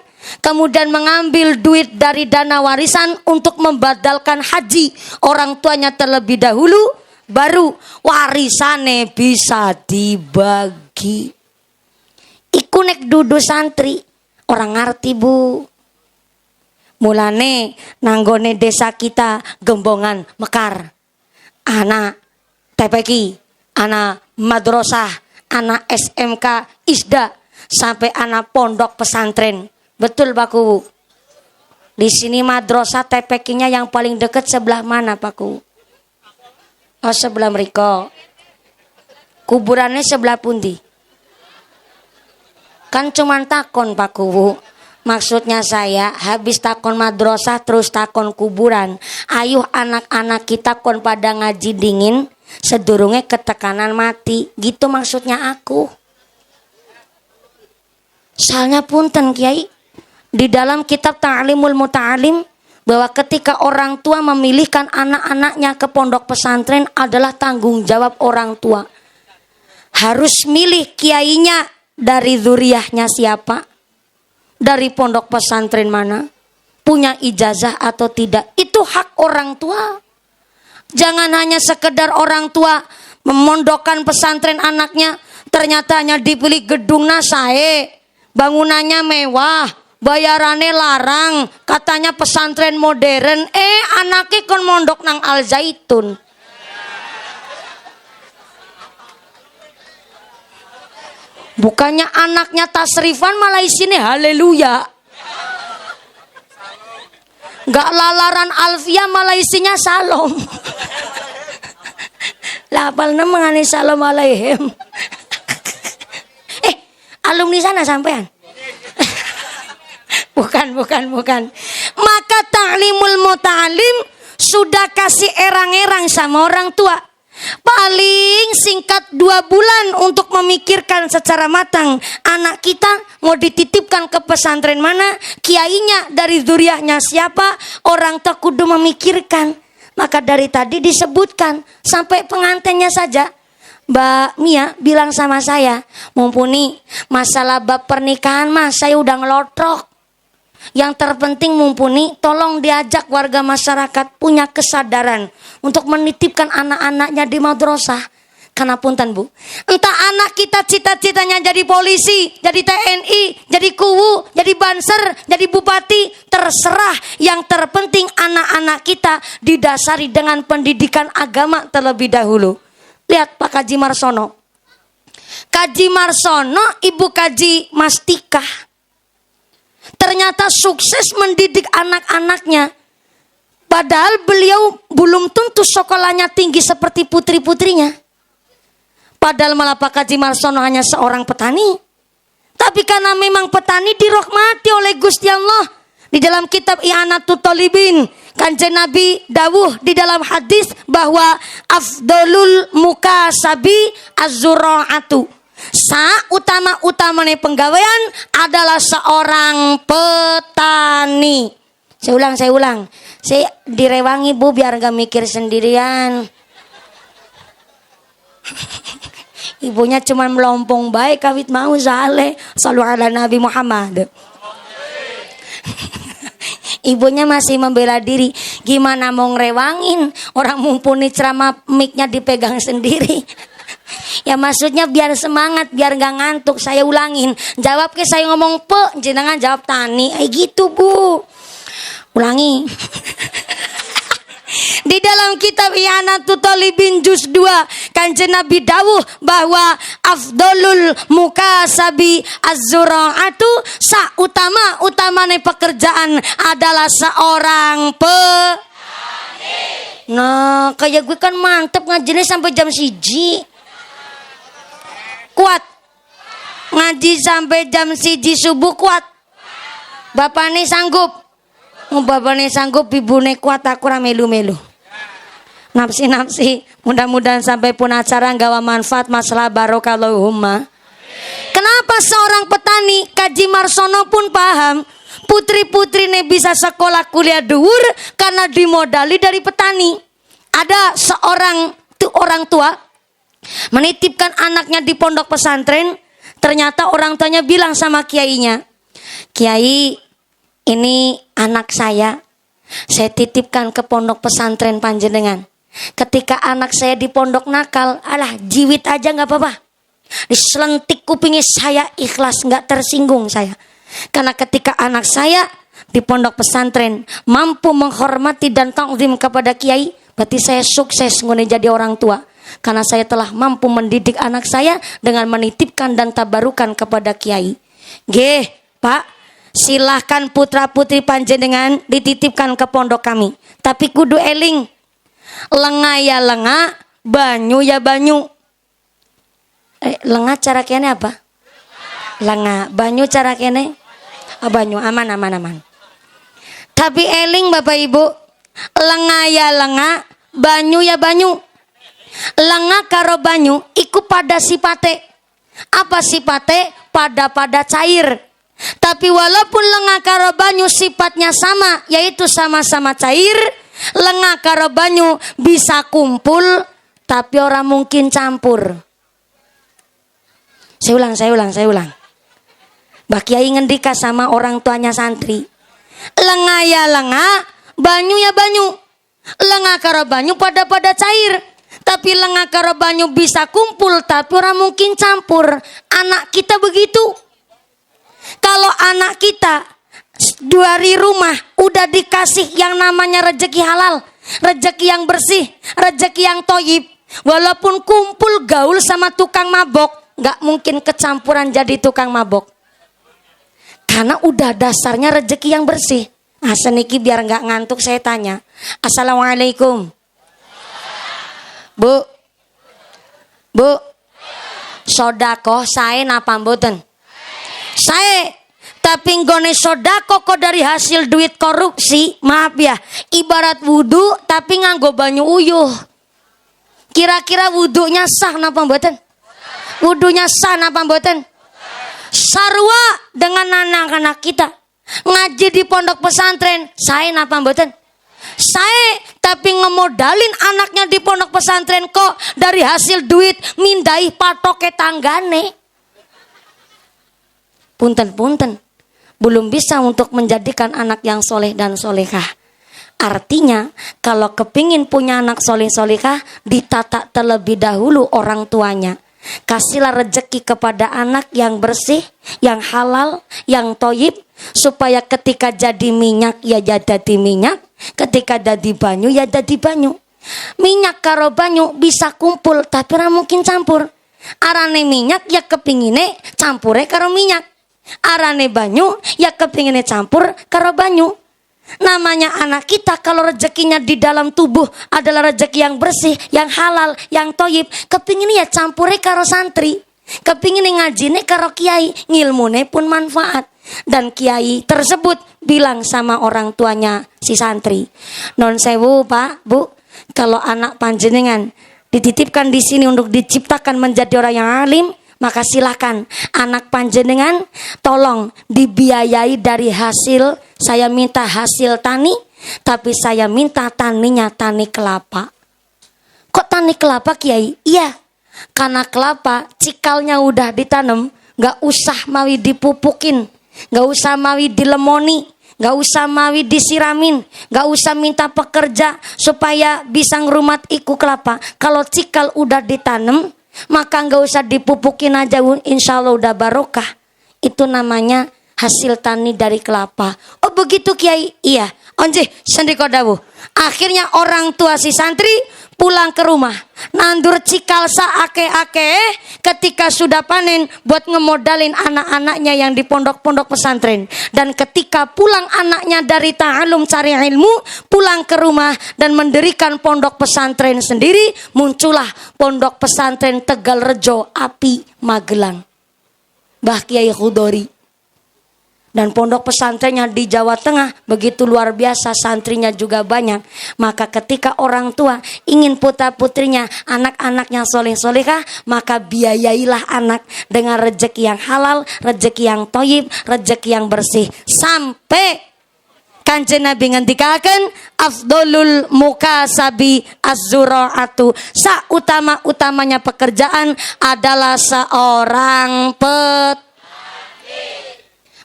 kemudian mengambil duit dari dana warisan untuk membadalkan haji orang tuanya terlebih dahulu, baru warisannya bisa dibagi. Iku nek dudu santri orang ngerti Bu. Mulane nanggone desa kita Gembongan Mekar, anak TPQ, anak madrasah, anak SMK ISDA, sampai anak pondok pesantren. Betul Pak Kuwu? Di sini madrasah TPQ-nya yang paling dekat sebelah mana Pak Kuwu? Oh sebelah mriko. Kuburannya sebelah pundi? Kan cuman takon Pak Kuwu. Maksudnya saya habis takon madrasah terus takon kuburan. Ayuh anak-anak kita kon pada ngaji dingin sedurunge ketekanan mati. Gitu maksudnya aku. Soalnya punten Kiai, di dalam kitab Ta'limul Muta'alim bahwa ketika orang tua memilihkan anak-anaknya ke pondok pesantren adalah tanggung jawab orang tua. Harus milih kiainya dari zuriyahnya siapa, dari pondok pesantren mana, punya ijazah atau tidak. Itu hak orang tua. Jangan hanya sekedar orang tua memondokkan pesantren anaknya, ternyata hanya dipilih gedung nasae, bangunannya mewah, bayarannya larang, katanya pesantren modern, anaknya kon mondok nang Al Zaitun. Bukannya anaknya tasrifan malah isinya haleluya. Gak lalaran Alfia malah isinya salom. Lapal nemengani salam alaihim. Alumni sana sampean. Bukan. Maka ta'limul muta'alim sudah kasih erang-erang sama orang tua. Paling singkat 2 bulan untuk memikirkan secara matang anak kita mau dititipkan ke pesantren mana, kiainya dari zuriahnya siapa, orang tua kudu memikirkan. Maka dari tadi disebutkan sampai pengantinnya saja Mbak Mia bilang sama saya, mumpuni masalah bab pernikahan mah saya udah ngelotrok. Yang terpenting mumpuni tolong diajak warga masyarakat punya kesadaran untuk menitipkan anak-anaknya di madrasah. Karena punten Bu, entah anak kita cita-citanya jadi polisi, jadi TNI, jadi kuwu, jadi banser, jadi bupati, terserah. Yang terpenting anak-anak kita didasari dengan pendidikan agama terlebih dahulu. Lihat Pak Kaji Marsono. Kaji Marsono, Ibu Kaji Mastika. Ternyata sukses mendidik anak-anaknya. Padahal beliau belum tentu sekolahnya tinggi seperti putri-putrinya. Padahal malah Pak Kaji Marsono hanya seorang petani. Tapi karena memang petani dirahmati oleh Gusti Allah. Di dalam kitab I'anatul Talibin, Kanjeng Nabi dawuh di dalam hadis bahwa afdalul mukasabi az-zura'atu. Utama-utamanya penggawean adalah seorang petani. Saya ulang. Saya direwangi Bu biar gak mikir sendirian. Ibunya cuma melompong baik kawit mau saleh. Shallallahu ala Nabi Muhammad. Ibunya masih membela diri. Gimana mau ngerewangin? Orang mumpuni ceramah mic-nya dipegang sendiri. Ya maksudnya biar semangat, biar gak ngantuk. Saya ulangin. Jawab ke saya ngomong jenengan jawab tani. Gitu Bu. Ulangi. Di dalam kitab I'anatul Talibin juz 2, Kanjeng Nabi dawuh bahwa afdalul mukasabi az-zura'atu, utama-utamanya pekerjaan adalah seorang petani. Nah, kayak gue kan mantep ngajinya sampai jam 1. Kuat. Ngaji sampai jam 1 subuh kuat. Bapaknya sanggup. Bapaknya sanggup, ibune kuat, aku ra melu-melu. Nafsi. Mudah-mudahan sampai pun acara nggawa manfaat masalah barokah Allahumma. Kenapa seorang petani Kaji Marsono pun paham putri-putrine bisa sekolah kuliah dhuwur karena dimodali dari petani. Ada seorang orang tua menitipkan anaknya di pondok pesantren. Ternyata orang tuanya bilang sama kiainya, Kiai, ini anak saya titipkan ke pondok pesantren panjenengan. Ketika anak saya di pondok nakal, alah jiwit aja gak apa-apa. Diselentik kupingnya saya ikhlas, gak tersinggung saya. Karena ketika anak saya di pondok pesantren mampu menghormati dan ta'zim kepada kiai, berarti saya sukses ngone jadi orang tua. Karena saya telah mampu mendidik anak saya dengan menitipkan dan tabarukan kepada kiai. Pak, silahkan putra-putri panjenengan dititipkan ke pondok kami. Tapi kudu eling, lenga ya lenga, banyu ya banyu. Lenga cara kene apa? Lenga, banyu cara kene? Banyu, aman. Tapi eling Bapak Ibu, lenga ya lenga, banyu ya banyu. Lenga karo banyu iku pada sipate. Apa sipate? Pada cair. Tapi walaupun lenga karo banyu sifatnya sama, yaitu sama-sama cair, lenga karo banyu bisa kumpul tapi orang mungkin campur. Saya ulang. Mbak Kiai ngendika sama orang tuanya santri, Lengah ya lengah, banyu ya banyu. Lengah karo banyu pada cair. Tapi lengah karo banyu bisa kumpul tapi orang mungkin campur. Anak kita begitu. Kalau anak kita dari rumah udah dikasih yang namanya rezeki halal, rezeki yang bersih, rezeki yang toyib, walaupun kumpul gaul sama tukang mabok, gak mungkin kecampuran jadi tukang mabok. Karena udah dasarnya rezeki yang bersih. Nah seniki biar gak ngantuk saya tanya. Assalamualaikum. Bu, sodako saya napa mboten? Saya, tapi nggone sodako kok dari hasil duit korupsi, maaf ya, ibarat wudu tapi nganggo banyu uyuh. Kira-kira wudunya sah napa mboten? Wudunya sah napa mboten? Sarwa dengan anak-anak kita ngaji di pondok pesantren, saya napa mboten? Saya tapi ngemodalin anaknya di pondok pesantren kok dari hasil duit mindai patoke tanggane. Punten, belum bisa untuk menjadikan anak yang soleh dan solehah. Artinya kalau kepingin punya anak soleh solehah, ditata terlebih dahulu orang tuanya. Kasihlah rezeki kepada anak yang bersih, yang halal, yang toyib, supaya ketika jadi minyak ya jadi minyak, ketika jadi banyu ya jadi banyu. Minyak karo banyu bisa kumpul tapi ora mungkin campur. Arane minyak ya kepingine campure karo minyak. Arane banyu ya kepingine campur karo banyu. Namanya anak kita kalau rezekinya di dalam tubuh adalah rezeki yang bersih, yang halal, yang toyib, kepingin ya campure karo santri, kepingin ngajine karo kiai, ngilmune pun manfaat. Dan kiai tersebut bilang sama orang tuanya si santri, non sewu pak, bu, kalau anak panjenengan dititipkan di sini untuk diciptakan menjadi orang yang alim, maka silakan anak panjenengan tolong dibiayai dari hasil, saya minta hasil tani, tapi saya minta taninya tani kelapa. Kok tani kelapa kiai? Iya, karena kelapa cikalnya udah ditanam, gak usah mawi dipupukin, gak usah mawi dilemoni, gak usah mawi disiramin, gak usah minta pekerja supaya bisa ngerumat iku kelapa. Kalau cikal udah ditanam, maka nggak usah dipupukin aja, insya Allah udah barokah. Itu namanya hasil tani dari kelapa. Oh begitu kiai? Iya. Onje sendiko dawu. Akhirnya orang tua si santri pulang ke rumah, nandur cikal saake-ake ketika sudah panen buat ngemodalin anak-anaknya yang di pondok-pondok pesantren. Dan ketika pulang anaknya dari ta'alum cari ilmu, pulang ke rumah dan mendirikan pondok pesantren sendiri, muncullah pondok pesantren Tegal Rejo Api Magelang, Mbah Kiai Khudori. Dan pondok pesantrennya di Jawa Tengah begitu luar biasa, santrinya juga banyak. Maka ketika orang tua ingin putra putrinya, anak-anaknya soleh solehah, maka biayailah anak dengan rezeki yang halal, rezeki yang toyib, rezeki yang bersih. Sampai Kanjeng Nabi ngendikaken afdolul mukasabi az-zuraatu, sautama-utamanya pekerjaan adalah seorang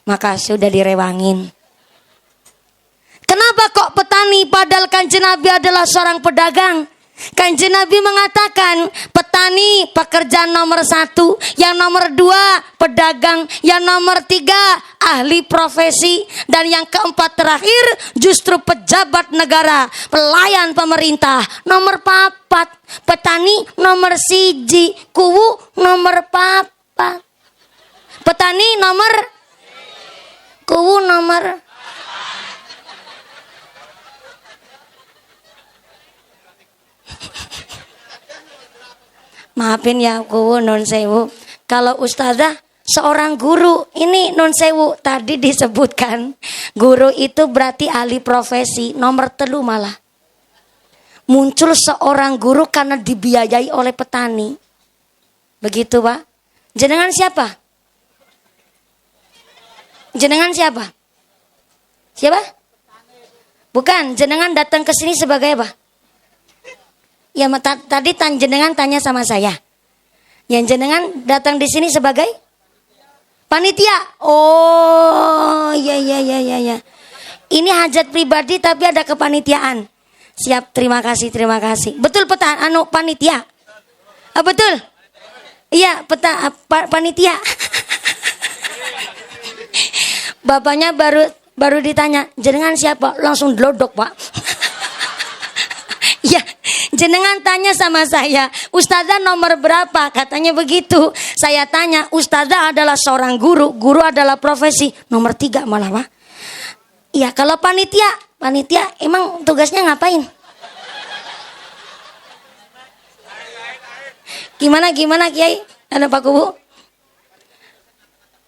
maka sudah direwangin. Kenapa kok petani padahal Kanjeng Nabi adalah seorang pedagang? Kanjeng Nabi mengatakan petani pekerjaan nomor 1, yang nomor 2 pedagang, yang nomor 3 ahli profesi, dan yang keempat terakhir justru pejabat negara, pelayan pemerintah. Nomor 4 petani, nomor 1 kuwu, nomor 4 petani, nomor kuwu, nomor maafin ya kuwu, non sewu. Kalau ustazah seorang guru, ini non sewu tadi disebutkan guru itu berarti ahli profesi. Nomor 3 malah muncul seorang guru karena dibiayai oleh petani. Begitu pak. Jenengan siapa? Jenengan siapa? Siapa? Bukan, jenengan datang ke sini sebagai apa? Ya tadi jenengan tanya sama saya. Yang jenengan datang di sini sebagai panitia. Oh, ya. Ini hajat pribadi tapi ada kepanitiaan. Siap, terima kasih, terima kasih. Betul panitia? Betul? Iya, panitia. Bapaknya baru ditanya, jenengan siapa? Langsung delodok, Pak. Ya, jenengan tanya sama saya, Ustazah nomor berapa? Katanya begitu. Saya tanya, Ustazah adalah seorang guru, guru adalah profesi. Nomor 3 malah, Pak. Iya, kalau panitia emang tugasnya ngapain? Gimana Kiai? Ada Pak Kubu?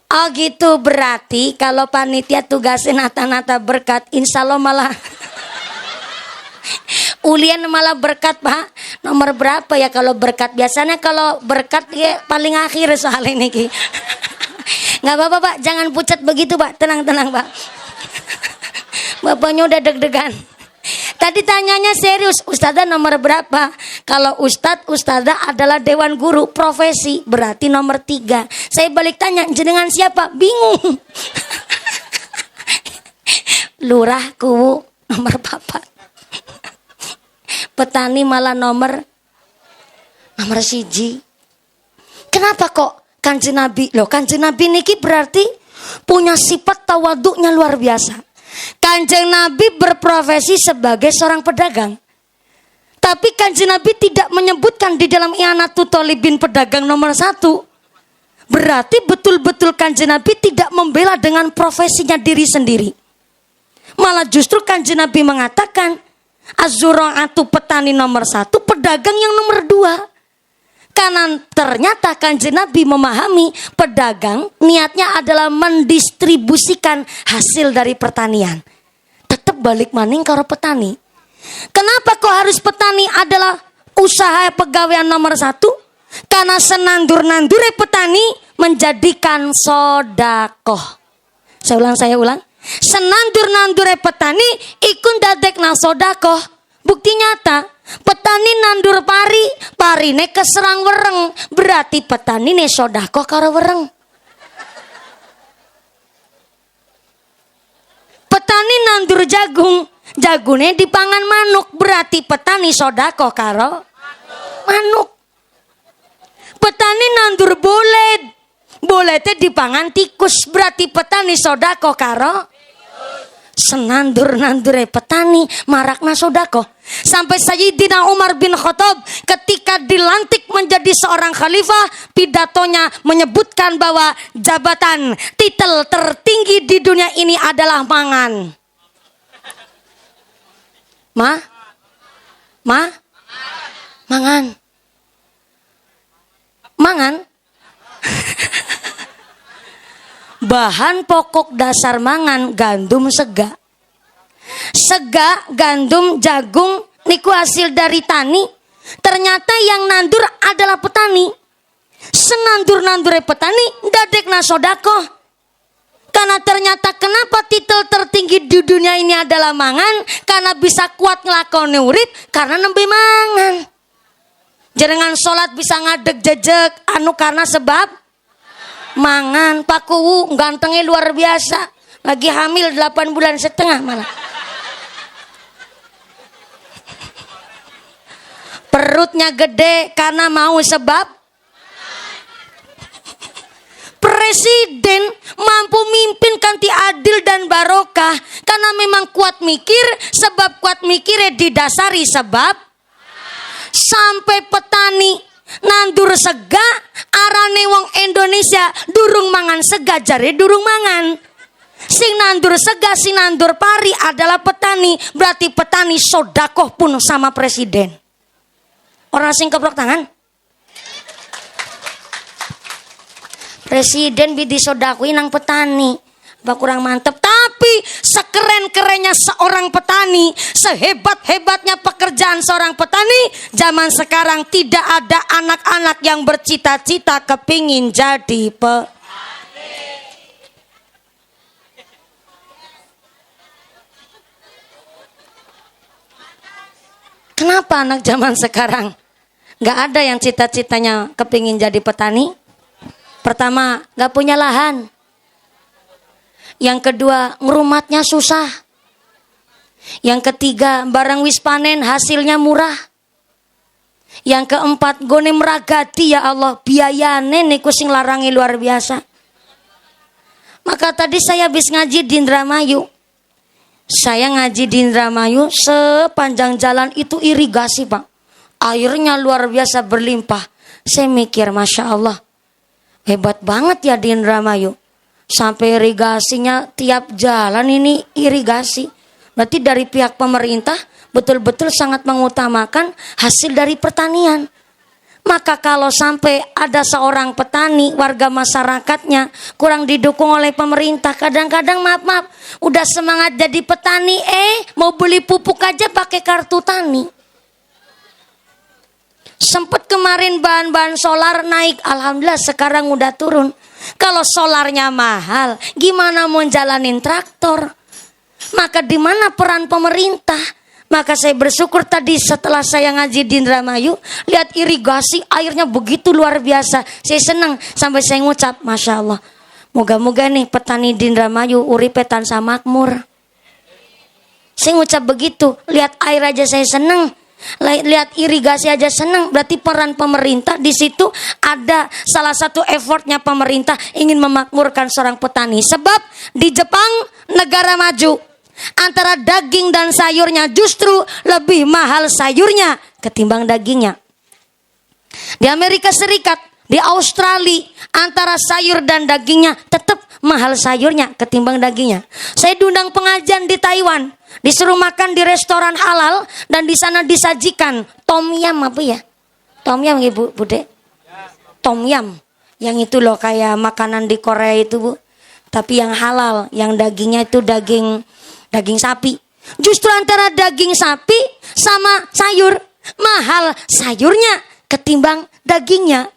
Oh gitu, berarti kalau panitia tugasnya nata-nata berkat, insya Allah malah ulian malah berkat, Pak. Nomor berapa ya kalau berkat? Biasanya kalau berkat ya paling akhir soal ini Ki. Nggak apa-apa Pak, jangan pucat begitu Pak, tenang-tenang Pak. Bapaknya udah deg-degan. Tadi tanyanya serius, Ustazah nomor berapa? Kalau Ustazah adalah dewan guru profesi, berarti nomor 3. Saya balik tanya, jenengan siapa? Bingung. Lurah Kuwu nomor 4. Petani malah nomor 1. Kenapa kok Kanjeng Nabi? Loh, Kanjeng Nabi niki berarti punya sifat tawaduknya luar biasa. Kanjeng Nabi berprofesi sebagai seorang pedagang. Tapi Kanjeng Nabi tidak menyebutkan di dalam I'anatul Thalibin pedagang nomor 1. Berarti betul-betul Kanjeng Nabi tidak membela dengan profesinya diri sendiri. Malah justru Kanjeng Nabi mengatakan, Az-zura'atu petani nomor 1, pedagang yang nomor 2. Karena ternyata Kanjeng Nabi memahami pedagang niatnya adalah mendistribusikan hasil dari pertanian. Tetap balik maning karo petani. Kenapa kok harus petani adalah usaha pegawaian nomor 1? Karena senandur-nandure petani menjadikan sodakoh. Saya ulang. Senandur-nandure petani ikun dadekna sodakoh. Bukti nyata, petani nandur parine keserang wereng, berarti petani ne sodakoh karo wereng. Petani nandur jagungnya dipangan manuk, berarti petani sodakoh karo manuk. Petani nandur boletnya dipangan tikus, berarti petani sodakoh karo senandur-nandure petani marakna sodakoh. Sampai Sayyidina Umar bin Khattab ketika dilantik menjadi seorang khalifah, pidatonya menyebutkan bahwa jabatan titel tertinggi di dunia ini adalah mangan. Mangan. Bahan pokok dasar mangan gandum sega, gandum, jagung niku hasil dari tani. Ternyata yang nandur adalah petani. Senandur-nandure petani dadekna sodakoh. Karena ternyata kenapa titel tertinggi di dunia ini adalah mangan? Karena bisa kuat ngelakoni urip karena nembe mangan. Jenengan sholat bisa ngadeg jejeg karena sebab mangan. Pak Kuwu gantengnya luar biasa, lagi hamil 8,5 bulan malah. Perutnya gede karena mau sebab presiden mampu mimpin kanti adil dan barokah karena memang kuat mikir, sebab kuat mikirnya didasari sebab. Sampai petani nandur sega, arane wong Indonesia durung mangan sega, jare durung mangan. Sing nandur sega, sing nandur pari adalah petani, berarti petani sodakoh pun sama presiden. Orang sing keprok tangan. Presiden bidi sodakui nang petani. Apa kurang mantep? Tapi sekeren-kerennya seorang petani, sehebat-hebatnya pekerjaan seorang petani, zaman sekarang tidak ada anak-anak yang bercita-cita kepingin jadi Kenapa anak zaman sekarang gak ada yang cita-citanya kepingin jadi petani? Pertama, gak punya lahan. Yang kedua, ngerumatnya susah. Yang ketiga, barang wis panen hasilnya murah. Yang keempat, gone meragati ya Allah, biayane niku sing larangi luar biasa. Maka tadi saya habis ngaji di Indramayu. Saya ngaji di Indramayu, sepanjang jalan itu irigasi Pak. Airnya luar biasa berlimpah. Saya mikir, Masya Allah, hebat banget ya di Indramayu. Sampai irigasinya tiap jalan ini irigasi. Berarti dari pihak pemerintah betul-betul sangat mengutamakan hasil dari pertanian. Maka kalau sampai ada seorang petani, warga masyarakatnya kurang didukung oleh pemerintah, kadang-kadang maaf, udah semangat jadi petani, mau beli pupuk aja pakai kartu tani. Sempet kemarin bahan-bahan solar naik, alhamdulillah sekarang udah turun. Kalau solarnya mahal, gimana mau jalanin traktor? Maka di mana peran pemerintah? Maka saya bersyukur tadi setelah saya ngaji di Indramayu, lihat irigasi airnya begitu luar biasa. Saya senang sampai saya ngucap, Masya Allah, moga-moga nih petani di Indramayu uripe tansah makmur. Saya ngucap begitu, lihat air aja saya senang, lihat irigasi aja senang. Berarti peran pemerintah di situ ada salah satu effortnya pemerintah ingin memakmurkan seorang petani. Sebab di Jepang, negara maju, antara daging dan sayurnya justru lebih mahal sayurnya ketimbang dagingnya. Di Amerika Serikat, di Australia, antara sayur dan dagingnya tetap mahal sayurnya ketimbang dagingnya. Saya diundang pengajian di Taiwan, disuruh makan di restoran halal dan di sana disajikan tom yum apa ya? Tom yum Ibu Bude? Tom yum. Yang itu loh kayak makanan di Korea itu Bu. Tapi yang halal, yang dagingnya itu daging sapi. Justru antara daging sapi sama sayur, mahal sayurnya ketimbang dagingnya.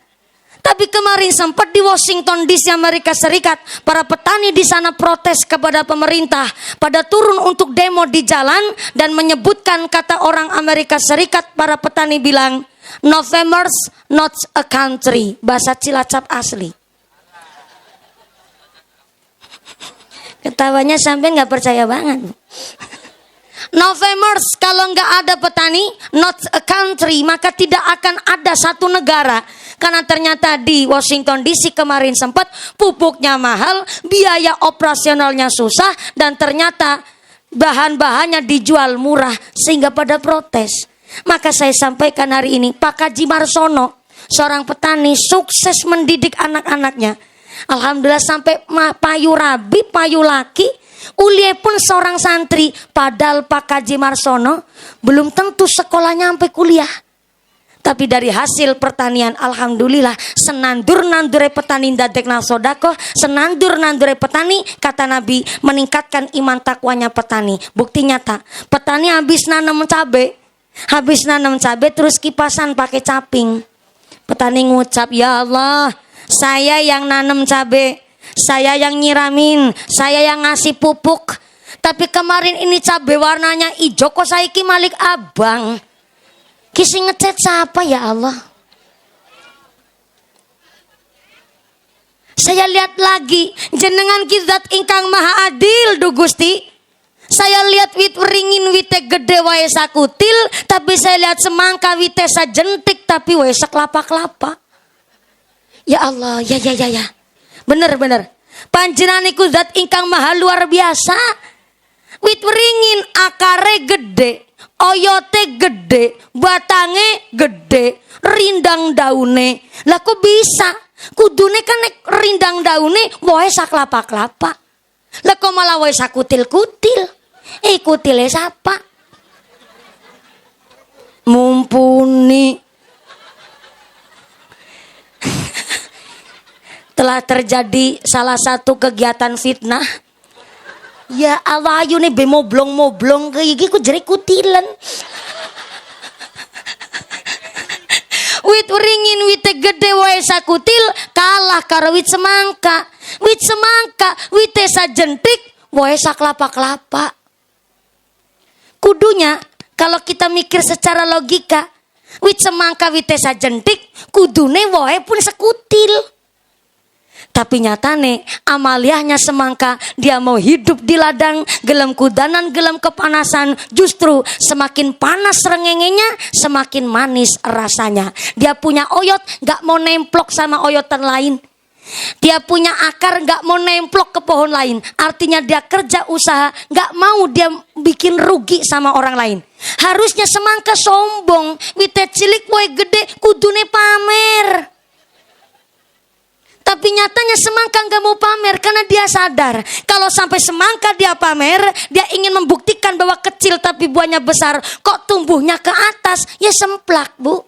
Tapi kemarin sempat di Washington DC Amerika Serikat, para petani di sana protes kepada pemerintah, pada turun untuk demo di jalan dan menyebutkan kata orang Amerika Serikat, para petani bilang, "No farmers, not a country." Bahasa Cilacap asli. Ketawanya sampai nggak percaya banget. No farmers, kalau nggak ada petani, not a country, maka tidak akan ada satu negara. Karena ternyata di Washington DC kemarin sempat pupuknya mahal, biaya operasionalnya susah, dan ternyata bahan-bahannya dijual murah sehingga pada protes. Maka saya sampaikan hari ini, Pak Kaji Marsono, seorang petani sukses mendidik anak-anaknya. Alhamdulillah sampai payu rabi, payu laki, ulie pun seorang santri. Padahal Pak Kaji Marsono belum tentu sekolahnya sampai kuliah. Tapi dari hasil pertanian, alhamdulillah, senandur-nandure petani dadekna sodako, senandur-nandure petani, kata Nabi, meningkatkan iman takwanya petani. Bukti nyata, petani habis nanam cabai terus kipasan pakai caping. Petani ngucap, ya Allah, saya yang nanam cabai, saya yang nyiramin, saya yang ngasih pupuk. Tapi kemarin ini cabai warnanya hijau, kok saiki malik abang. Kisi ngecat siapa ya Allah? Saya lihat lagi, jenengan kizat ingkang maha adil du Gusti. Saya lihat wit ringin wite gede wae sakutil, tapi saya lihat semangka wite sajentik tapi wae saklapa-klapa. Ya Allah, ya. Bener. Panjenengan iku zat ingkang maha luar biasa. Wit ringin akare gede, oyote gede, batange gede, rindang daune. Lah kok bisa? Kudune kan nek rindang daune wae saklapa-klapa. Lah kok malah wae sakutil-kutil. Kutile sapa? Mumpuni. Telah terjadi salah satu kegiatan fitnah. Ya Allah, ayo nih bemoblong-moblong kayak gini ku jeri kutilan. Wit ringin wit gede wae sakutil kalah karo wit semangka. Wit semangka wit sajentik wae saklapa-klapa. Kudunya kalau kita mikir secara logika, wit semangka wit sajentik kudune wae pun sekutil. Tapi nyatane amaliyahnya semangka, dia mau hidup di ladang, gelem kudanan, gelem kepanasan, justru semakin panas rengengenya, semakin manis rasanya. Dia punya oyot, gak mau nemplok sama oyotan lain. Dia punya akar, gak mau nemplok ke pohon lain. Artinya dia kerja usaha, gak mau dia bikin rugi sama orang lain. Harusnya semangka sombong, wite cilik boy gede kudune pamer. Tapi nyatanya semangka gak mau pamer karena dia sadar kalau sampai semangka dia pamer, dia ingin membuktikan bahwa kecil tapi buahnya besar. Kok tumbuhnya ke atas? Ya semplak, Bu.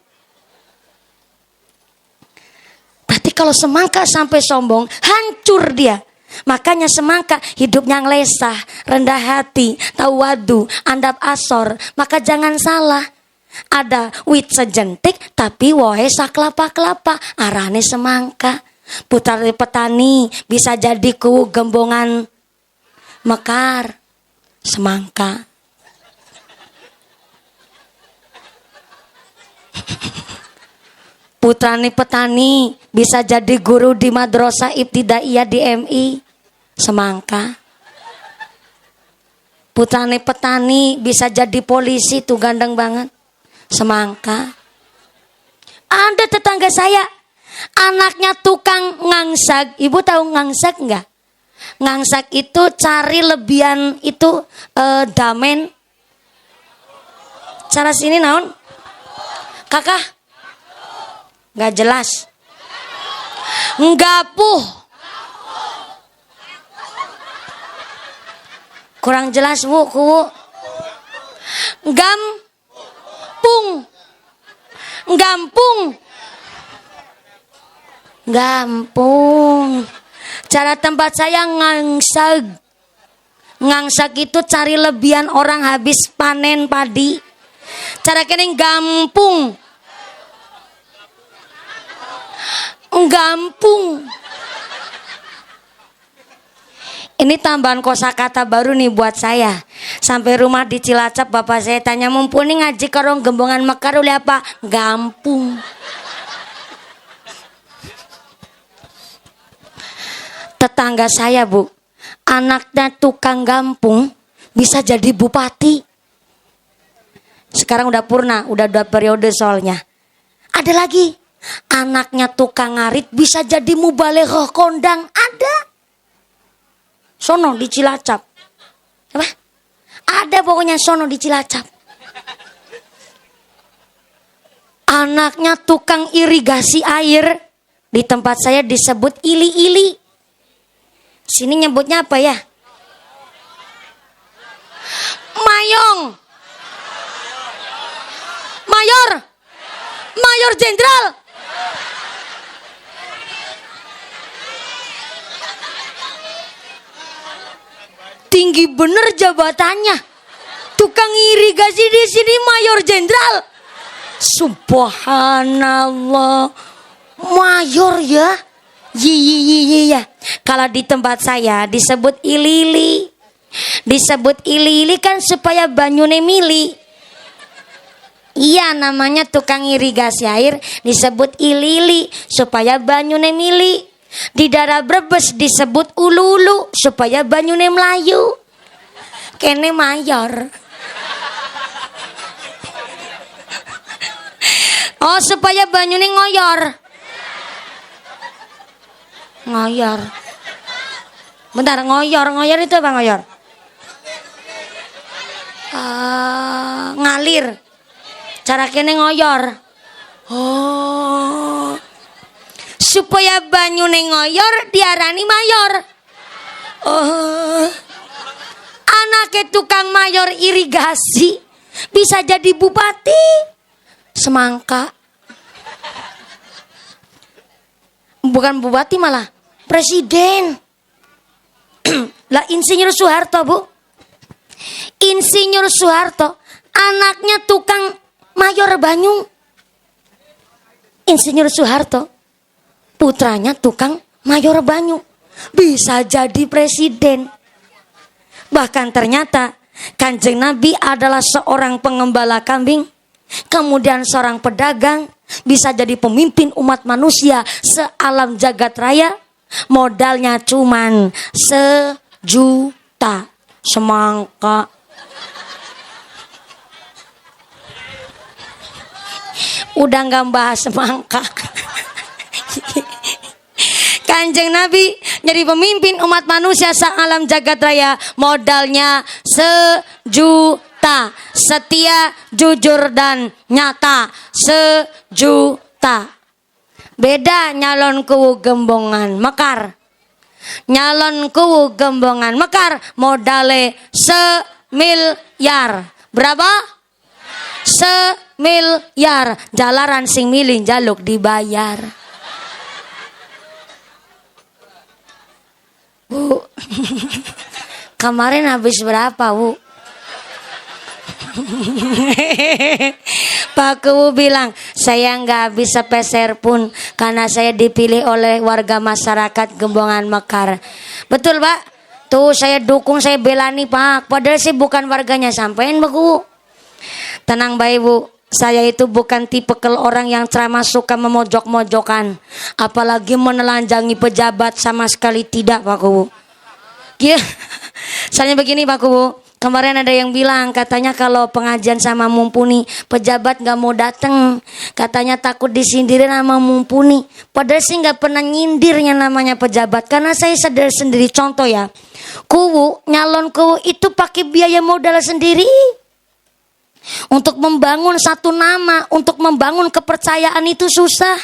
Berarti kalau semangka sampai sombong, hancur dia. Makanya semangka hidupnya ngelesah, rendah hati, tawadu, andap asor. Maka jangan salah. Ada wit sejentik tapi wohe saklapa-kelapa. Arane semangka. Putar petani bisa jadi ku gembongan mekar semangka. Putrani petani bisa jadi guru di madrasah ibtidaiyah di MI semangka. Putrani petani bisa jadi polisi tuh gandeng banget semangka. Ada tetangga saya anaknya tukang ngangsak. Ibu tahu ngangsak enggak? Ngangsak itu cari lebihan itu damen. Cara sini naon? Kakak? Enggak jelas. Nggapuh. Kurang jelas, Bu. Gampung. Gampung. Gampung. Cara tempat saya ngangsak. Ngangsak itu cari lebihan orang habis panen padi. Cara kene gampung. Gampung. Ini tambahan kosakata baru nih buat saya. Sampai rumah di Cilacap bapak saya tanya, mumpuni ngaji karong gembongan mekar oleh apa? Gampung. Tetangga saya, Bu, anaknya tukang gampung bisa jadi bupati. Sekarang udah purna, udah 2 periode soalnya. Ada lagi, anaknya tukang ngarit bisa jadi mubaleghah kondang. Ada. Sono di Cilacap. Apa? Ada pokoknya sono di Cilacap. Anaknya tukang irigasi air, di tempat saya disebut ili-ili. Sini nyebutnya apa ya? Mayong. Mayor. Mayor Jenderal. Tinggi bener jabatannya. Tukang irigasi di sini Mayor Jenderal. Subhanallah. Mayor ya. Iya. Kalau di tempat saya disebut ilili. Disebut ilili kan supaya banyune mili. Iya, namanya tukang irigasi air disebut ilili supaya banyune mili. Di daerah Brebes disebut ulu-ulu supaya banyune melayu. Kene mayor. Oh, supaya banyune ngoyor. Ngoyor. Bentar, ngoyor itu apa ngoyor? Ngalir. Cara kene ngoyor. Oh. Supaya banyune ngoyor diarani mayor. Oh. Anaknya tukang mayor irigasi bisa jadi bupati. Semangka. Bukan bupati malah presiden. Lah Insinyur Soeharto, Bu. Insinyur Soeharto anaknya tukang mayor banyu. Insinyur Soeharto putranya tukang mayor banyu. Bisa jadi presiden. Bahkan ternyata Kanjeng Nabi adalah seorang pengembala kambing. Kemudian seorang pedagang, bisa jadi pemimpin umat manusia sealam jagat raya. modalnya cuman 1 juta. Semangka. Udah nggak bahas semangka. Kanjeng Nabi jadi pemimpin umat manusia sang alam jagat raya, modalnya 1 juta, setia, jujur dan nyata. 1 juta. Beda nyalon kuwu gembongan mekar. Nyalon kuwu gembongan mekar modale 1 miliar. Berapa? 1 miliar. Jalaran sing milih jaluk dibayar. Bu, kemarin habis berapa, Bu? Pak Kuwu bilang, saya nggak habis sepeser pun karena saya dipilih oleh warga masyarakat Gembongan Mekar. Betul, Pak? Tuh saya dukung, saya bela nih, Pak. Padahal saya bukan warganya, sampein, Pak Kuwu. Tenang, Pak Ibu. Saya itu bukan tipe orang yang ceramah suka memojok-mojokan, apalagi menelanjangi pejabat, sama sekali tidak, Pak Kuwu. Ya, soalnya begini, Pak Kuwu. Kemarin ada yang bilang katanya kalau pengajian sama Mumpuni pejabat nggak mau datang, katanya takut disindirin sama Mumpuni. Padahal sih nggak pernah nyindirnya namanya pejabat, karena saya sadar sendiri. Contoh ya, Kuwu nyalon Kuwu itu pakai biaya modal sendiri. Untuk membangun satu nama, untuk membangun kepercayaan itu susah.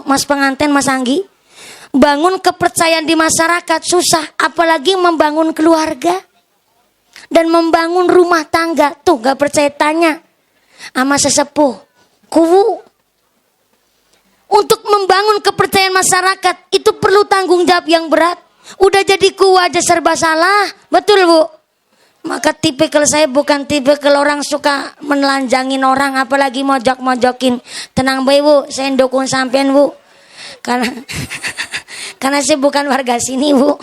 Mas pengantin, Mas Anggi, bangun kepercayaan di masyarakat susah, apalagi membangun keluarga dan membangun rumah tangga. Tuh gak percaya tanya sama sesepuh Kuwu. Untuk membangun kepercayaan masyarakat itu perlu tanggung jawab yang berat. Udah jadi Kuwu aja serba salah, betul, Bu? Maka tipikal saya bukan tipikal orang suka menelanjangin orang, apalagi mojok-mojokin. Tenang, Bu, saya dukung sampean, Bu. Karena saya bukan warga sini, Bu.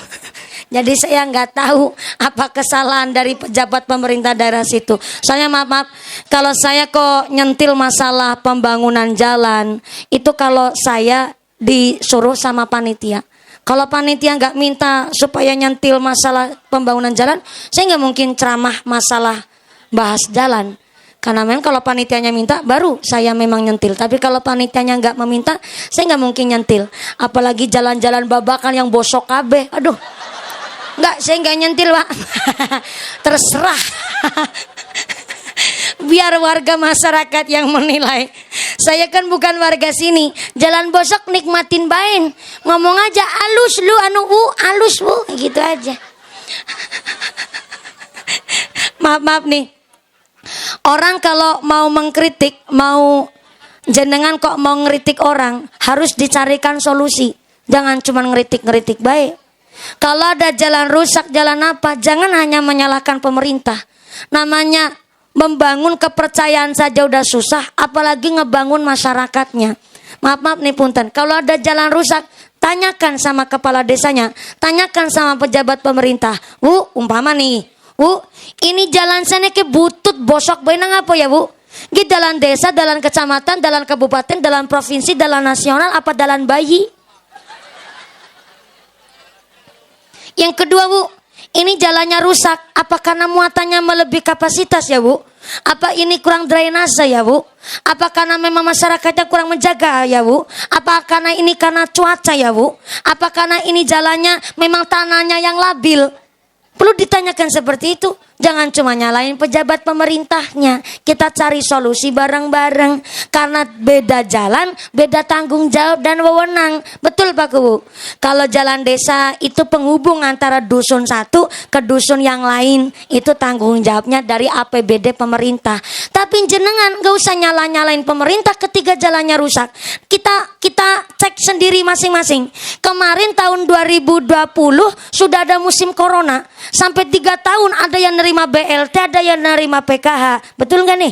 Jadi saya nggak tahu apa kesalahan dari pejabat pemerintah daerah situ. Soalnya maaf, kalau saya kok nyentil masalah pembangunan jalan, itu kalau saya disuruh sama panitia. Kalau panitia nggak minta supaya nyentil masalah pembangunan jalan, saya nggak mungkin ceramah masalah bahas jalan. Karena memang kalau panitianya minta, baru saya memang nyentil. Tapi kalau panitianya nggak meminta, saya nggak mungkin nyentil. Apalagi jalan-jalan babakan yang bosok kabeh. Aduh, nggak, saya nggak nyentil, Pak. Terserah. Biar warga masyarakat yang menilai. Saya kan bukan warga sini. Jalan bosok nikmatin bain. Ngomong aja alus lu Bu, alus Bu, gitu aja. Maaf nih. Orang kalau mau mengkritik, mau jenengan kok mau ngeritik orang, harus dicarikan solusi. Jangan cuma ngeritik-ngeritik baik. Kalau ada jalan rusak, jalan apa, jangan hanya menyalahkan pemerintah. Namanya membangun kepercayaan saja udah susah, apalagi ngebangun masyarakatnya. Maaf nih punten, kalau ada jalan rusak, tanyakan sama kepala desanya, tanyakan sama pejabat pemerintah. Bu, umpama nih, Bu, ini jalan sana ke butut bosok benang apa ya, Bu? Gitu, dalam desa, dalam kecamatan, dalam kabupaten, dalam provinsi, dalam nasional, apa dalam bayi? Yang kedua, Bu, ini jalannya rusak, apa karena muatannya melebihi kapasitas ya, Bu? Apa ini kurang drainase ya, Bu? Apa karena memang masyarakatnya kurang menjaga ya, Bu? Apa karena ini karena cuaca ya, Bu? Apa karena ini jalannya memang tanahnya yang labil? Perlu ditanyakan seperti itu. Jangan cuma nyalain pejabat pemerintahnya. Kita cari solusi bareng-bareng. Karena beda jalan, beda tanggung jawab dan wewenang. Betul, Pak Kuwu? Kalau jalan desa itu penghubung antara dusun satu ke dusun yang lain. Itu tanggung jawabnya dari APBD pemerintah. Tapi jenengan gak usah nyalain pemerintah ketika jalannya rusak. Kita cek sendiri masing-masing. Kemarin tahun 2020 sudah ada musim corona. Sampai 3 tahun ada yang nerima BLT, ada yang nerima PKH. Betul gak nih?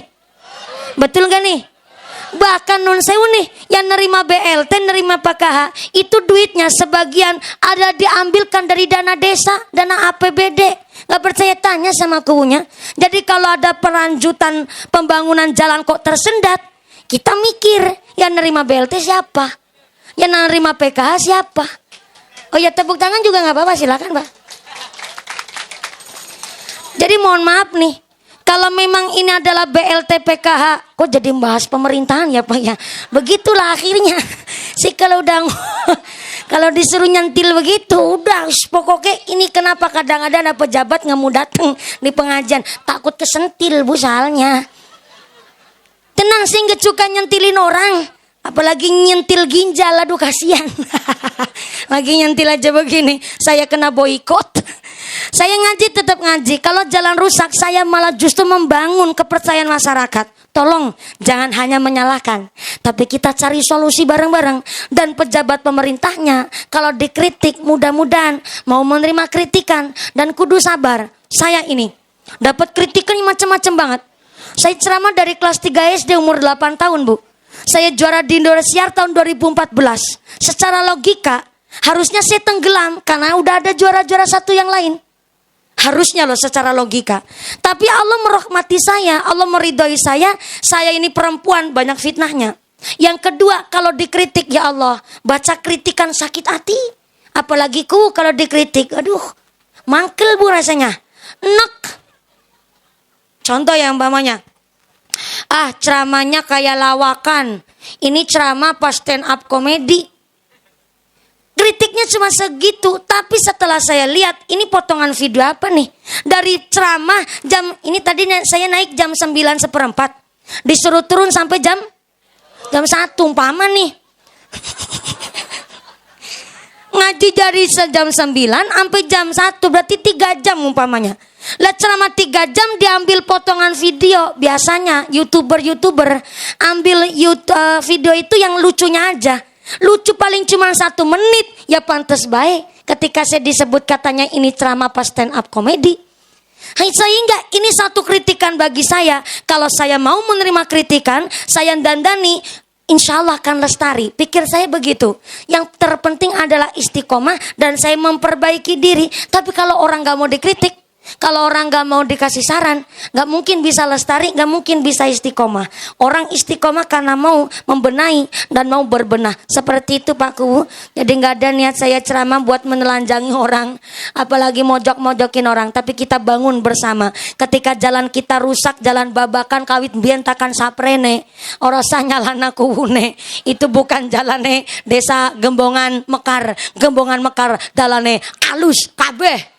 Betul gak nih? Bahkan non sewu nih, yang nerima BLT, nerima PKH, itu duitnya sebagian ada diambilkan dari dana desa, dana APBD. Gak percaya tanya sama Kuwunya. Jadi kalau ada pelanjutan pembangunan jalan kok tersendat, kita mikir yang nerima BLT siapa? Yang nerima PKH siapa? Oh ya, tepuk tangan juga nggak apa-apa, silakan Pak. Jadi mohon maaf nih, kalau memang ini adalah BLT PKH, kok jadi membahas pemerintahan ya Pak ya. Begitulah akhirnya. Si kalau udah kalau disuruh nyentil begitu, udah pokoknya ini kenapa kadang-kadang ada pejabat nggak mau datang di pengajian, takut kesentil bu soalnya. Tenang sih, nggak suka nyentilin orang, apalagi nyentil ginjal, aduh kasihan. Lagi nyentil aja begini, saya kena boikot. Saya ngaji tetap ngaji. Kalau jalan rusak, saya malah justru membangun kepercayaan masyarakat. Tolong jangan hanya menyalahkan, tapi kita cari solusi bareng-bareng. Dan pejabat pemerintahnya kalau dikritik, mudah-mudahan mau menerima kritikan dan kudu sabar. Saya ini dapat kritikan macam-macam banget. Saya ceramah dari kelas 3 SD umur 8 tahun bu. Saya juara di Indonesia tahun 2014. Secara logika harusnya saya tenggelam karena udah ada juara-juara satu yang lain. Harusnya loh secara logika. Tapi Allah merahmati saya, Allah meridhoi saya ini perempuan banyak fitnahnya. Yang kedua, kalau dikritik ya Allah, baca kritikan sakit hati. Apalagi ku kalau dikritik, aduh, mangkel bu rasanya. Enak. Contoh ya umpamanya, ceramahnya kayak lawakan. Ini ceramah pas stand up komedi. Kritiknya cuma segitu, tapi setelah saya lihat ini potongan video apa nih? Dari ceramah jam ini tadi saya naik jam 9:15. Disuruh turun sampai jam 1 umpama nih. Ngaji dari jam 9 sampai jam 1 berarti 3 jam umpamanya. Lah ceramah 3 jam diambil potongan video. Biasanya YouTuber ambil video itu yang lucunya aja. Lucu paling cuma 1 menit. Ya pantas baik ketika saya disebut katanya ini ceramah pas stand up komedi. Sehingga ini satu kritikan bagi saya. Kalau saya mau menerima kritikan, saya dandani, insya Allah akan lestari. Pikir saya begitu. Yang terpenting adalah istiqomah dan saya memperbaiki diri. Tapi kalau orang gak mau dikritik, kalau orang gak mau dikasih saran, gak mungkin bisa lestari, gak mungkin bisa istiqomah. Orang istiqomah karena mau membenahi dan mau berbenah. Seperti itu Pak Kuwu. Jadi gak ada niat saya ceramah buat menelanjangi orang, apalagi mojok-mojokin orang. Tapi kita bangun bersama. Ketika jalan kita rusak, jalan babakan, kawit bientakan saprene, orosa nyalana kuwune. Itu bukan jalane desa Gembongan Mekar. Gembongan Mekar dalane alus kabeh.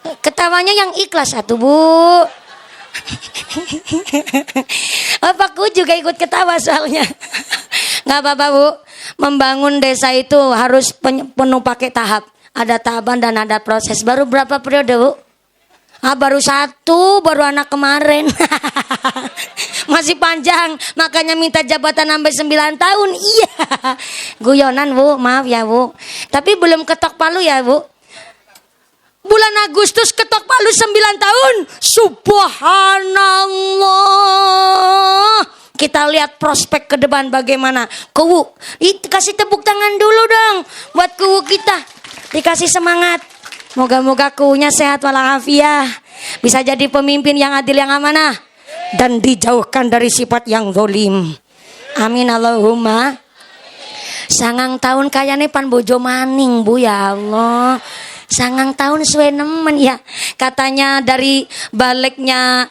Ketawanya yang ikhlas atuh bu. Bapakku juga ikut ketawa soalnya. Gak apa-apa bu. Membangun desa itu harus penuh pakai tahap. Ada tahapan dan ada proses. Baru berapa periode bu? Baru 1, baru anak kemarin. Masih panjang. Makanya minta jabatan sampai 9 tahun. Iya. Guyonan bu, maaf ya bu. Tapi belum ketok palu ya bu. Bulan Agustus ketok palu 9 tahun. Subhanallah. Kita lihat prospek ke depan bagaimana. Kuwu, kasih tepuk tangan dulu dong buat kuwu kita. Dikasih semangat. Moga-moga kuwunya sehat walafiat. Bisa jadi pemimpin yang adil, yang amanah. Dan dijauhkan dari sifat yang zalim. Amin Allahumma. Sangang tahun kayaknya pan bojo maning bu ya Allah. Sangang tahun suwe nemen ya. Katanya dari balik ya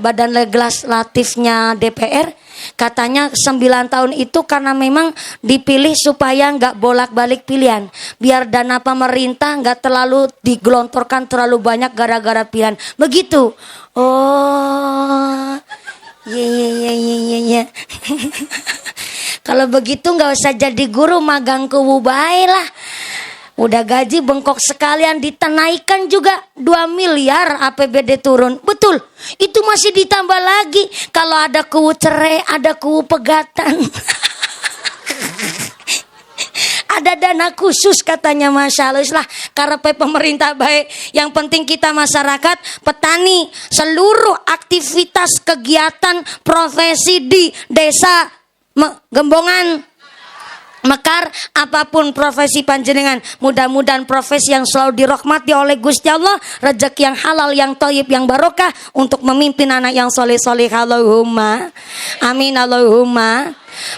Badan Legislatifnya DPR. Katanya 9 tahun itu karena memang dipilih supaya nggak bolak-balik pilihan. Biar dana pemerintah nggak terlalu digelontorkan terlalu banyak gara-gara pilihan. Begitu. Oh. Iya. Kalau begitu nggak usah jadi guru, magang kuwu bae lah. Udah gaji bengkok sekalian ditenaikan juga 2 miliar APBD turun. Betul. Itu masih ditambah lagi kalau ada kuwu cerai, ada kuwu pegatan. Ada dana khusus katanya, Masya Allah lah. Karena pemerintah baik. Yang penting kita masyarakat, petani, seluruh aktivitas kegiatan profesi di desa Gembongan Mekar, apapun profesi panjenengan, mudah-mudahan profesi yang selalu dirahmati oleh Gusti Allah, rezeki yang halal, yang thayyib, yang barokah untuk memimpin anak yang soleh-soleh. Allahumma amin Allahumma.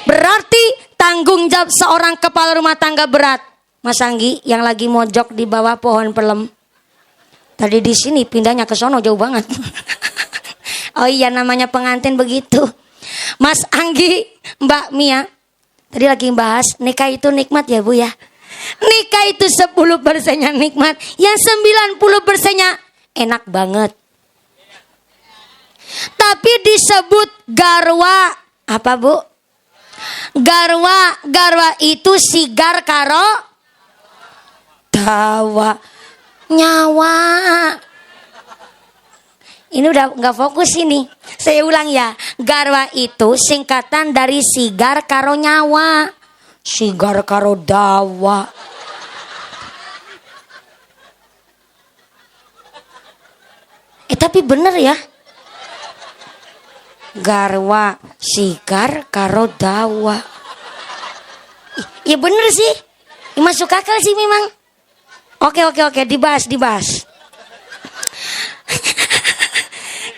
Berarti Tanggung jawab seorang kepala rumah tangga berat. Mas Anggi yang lagi mojok di bawah pohon pelem. Tadi di sini pindahnya ke sono jauh banget. Oh iya, namanya pengantin begitu. Mas Anggi, Mbak Mia, tadi lagi bahas nikah itu nikmat ya Bu ya. Nikah itu 10%-nya nikmat, yang 90%-nya enak banget. Tapi disebut garwa. Apa Bu? Garwa itu sigar karo dawa. Nyawa. Ini udah gak fokus ini. Saya ulang ya. Garwa itu singkatan dari sigar karo nyawa. Sigar karo dawa. Tapi bener ya. Garwa, sigar karo dawa. Ya bener sih. Masuk akal sih memang. Oke, dibahas.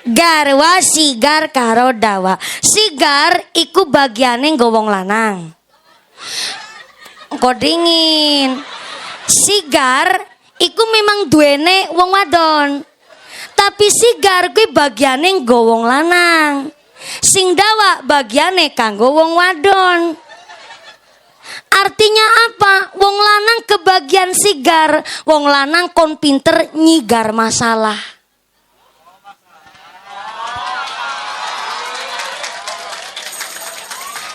Garwa, sigar karo dawa. Sigar iku bagiane nggo wong lanang. Kok dingin. Sigar iku memang duwene wong wadon. Tapi sigar kuwi bagiane nggo wong lanang. Sing dawa bagiane kanggo wong wadon. Artinya apa? Wong lanang kebagian sigar, wong lanang kon pinter nyigar masalah.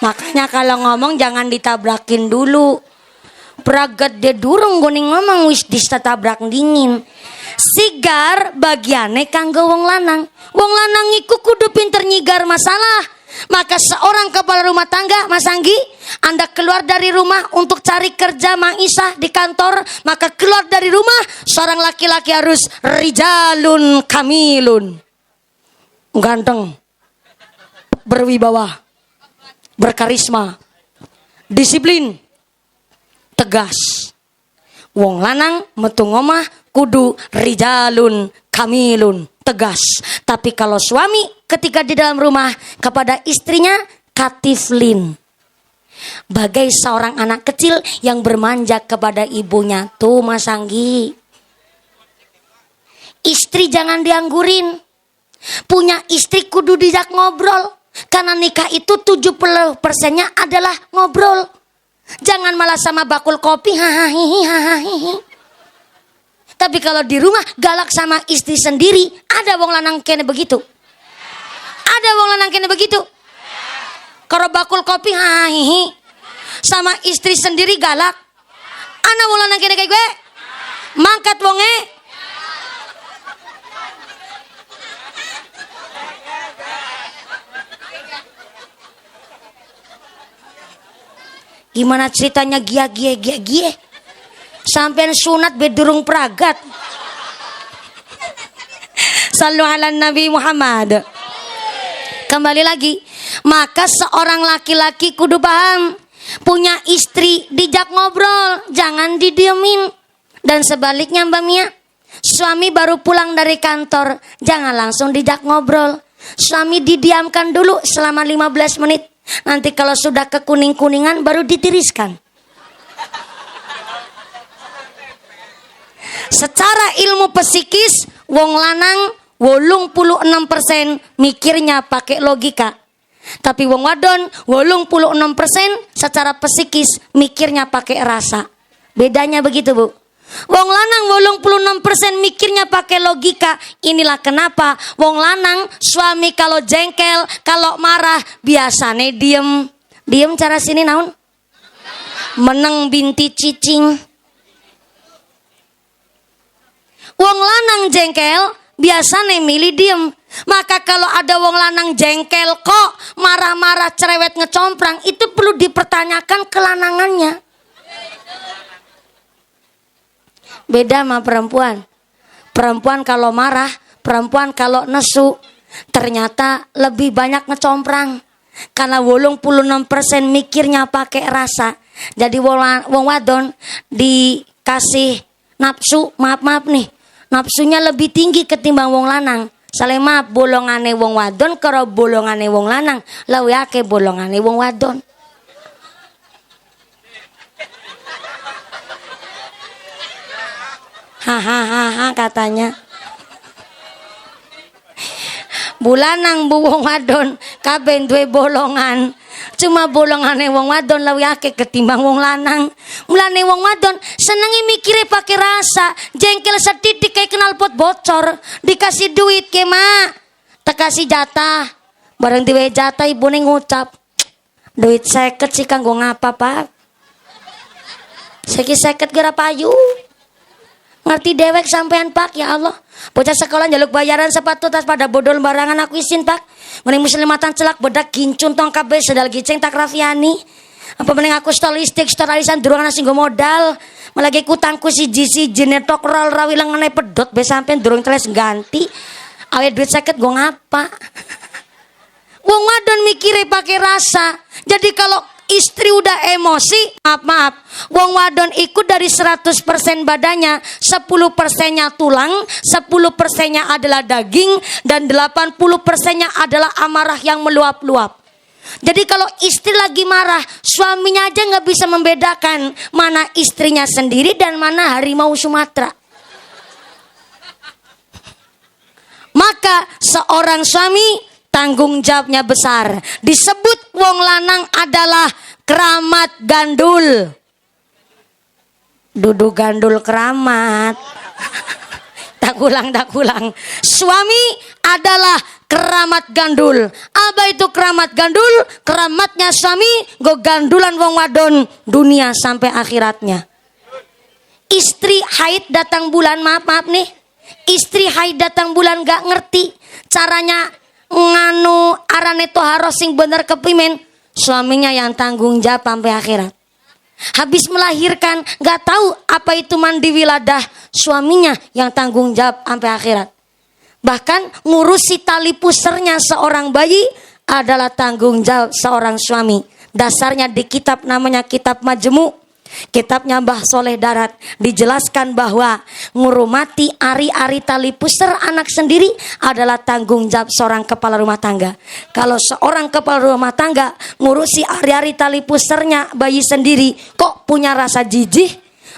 Makanya kalau ngomong jangan ditabrakin dulu. Pragat de durung goni ngomong wis ditabrak dingin. Sigar bagiane kanggo wong lanang. Wong lanang iku kudu pinter nyigar masalah. Maka seorang kepala rumah tangga, Mas Anggi, Anda keluar dari rumah untuk cari kerja maisha di kantor, maka keluar dari rumah seorang laki-laki harus rijalun kamilun. Ganteng, berwibawa, berkarisma, disiplin, tegas. Wong lanang metu ngomah kudu rijalun kamilun, tegas. Tapi kalau suami ketika di dalam rumah kepada istrinya katiflin, bagai seorang anak kecil yang bermanja kepada ibunya. Tuh Mas Anggi, istri jangan dianggurin. Punya istri kudu dijak ngobrol. Karena nikah itu 70%-nya adalah ngobrol. Jangan malah sama bakul kopi hahaha. Tapi kalau di rumah galak sama istri sendiri, ada wong lanang kene begitu. Ada wong lanang kene begitu. Kalau bakul kopi hahihi sama istri sendiri galak. Ana wong lanang kene kayak gue. Mangkat wonge. Gimana ceritanya gie. Sampai sunat bedurung pragat. Sallu ala Nabi Muhammad. Kembali lagi. Maka seorang laki-laki kudu paham. Punya istri dijak ngobrol. Jangan didiemin. Dan sebaliknya Mbak Mia. Suami baru pulang dari kantor. Jangan langsung dijak ngobrol. Suami didiamkan dulu selama 15 menit. Nanti kalau sudah kekuning-kuningan baru ditiriskan. Secara ilmu psikis, wong lanang 86% mikirnya pakai logika. Tapi wong wadon 86% secara psikis mikirnya pakai rasa. Bedanya begitu, Bu. Wong lanang 86% mikirnya pakai logika. Inilah kenapa wong lanang suami kalau jengkel, kalau marah biasane diem. Diem cara sini naon? Meneng binti cicing. Wong lanang jengkel biasane milih diem. Maka kalau ada wong lanang jengkel kok marah-marah cerewet ngecomprang, itu perlu dipertanyakan kelanangannya. Beda sama perempuan. Perempuan kalau marah, perempuan kalau nesu, ternyata lebih banyak ngecomprang. Karena 86% mikirnya pakai rasa. Jadi wong wadon dikasih nafsu, maaf nih. Nafsunya lebih tinggi ketimbang wong lanang. Saleh maaf, bolongane wong wadon karo bolongane wong lanang, luwih akeh bolongane wong wadon. Hahaha katanya. Bulanang bu wong wadon kabeh duwe bolongan. Cuma bolongane wong wadon luwih akeh ketimbang wong lanang. Mulane wong wadon senenge mikire pakai rasa, jengkel setitik kayak knalpot bocor, dikasih duit ke mak, tekasih jatah. Bareng diwe jatah ibune ngucap, duit 50 sih kanggo ngapa, Pak? Seki 50 gara payu. Ngerti dewek sampean Pak, ya Allah. Bocah sekolah jaluk bayaran sepatu tas pada bodol barangan aku isin Pak. Mending muslimatan celak bedak gincun tong kabeh sedal giceng tak rafiani. Apa mending aku stol listrik stol alisan durung nasi nggo modal. Malagi kutangku siji-siji netok rol rawi lengene pedot be sampean durung teles ganti. Awe duit 50 go ngapa? Wong wadon mikire pakai rasa. Jadi kalau istri udah emosi, maaf, wong wadon ikut dari 100% badannya, 10%-nya tulang, 10%-nya adalah daging, dan 80%-nya adalah amarah yang meluap-luap. Jadi kalau istri lagi marah, suaminya aja nggak bisa membedakan mana istrinya sendiri dan mana harimau Sumatera. Maka seorang suami tanggung jawabnya besar. Disebut wong lanang adalah keramat gandul. Dudu gandul keramat. Tak ulang. Suami adalah keramat gandul. Apa itu keramat gandul? Keramatnya suami go gandulan wong wadon dunia sampai akhiratnya. Istri haid datang bulan, maaf nih. Istri haid datang bulan gak ngerti caranya nganu arane toharo sing bener keprimen, suaminya yang tanggung jawab sampai akhirat. Habis melahirkan gak tahu apa itu mandi wiladah, suaminya yang tanggung jawab sampai akhirat. Bahkan ngurusi tali pusernya seorang bayi adalah tanggung jawab seorang suami. Dasarnya di kitab namanya kitab Majmu', kitabnya Mbah Soleh Darat, dijelaskan bahwa ngurumati ari-ari tali pusar anak sendiri adalah tanggung jawab seorang kepala rumah tangga. Kalau seorang kepala rumah tangga ngurusi ari-ari tali pusarnya bayi sendiri kok punya rasa jijih,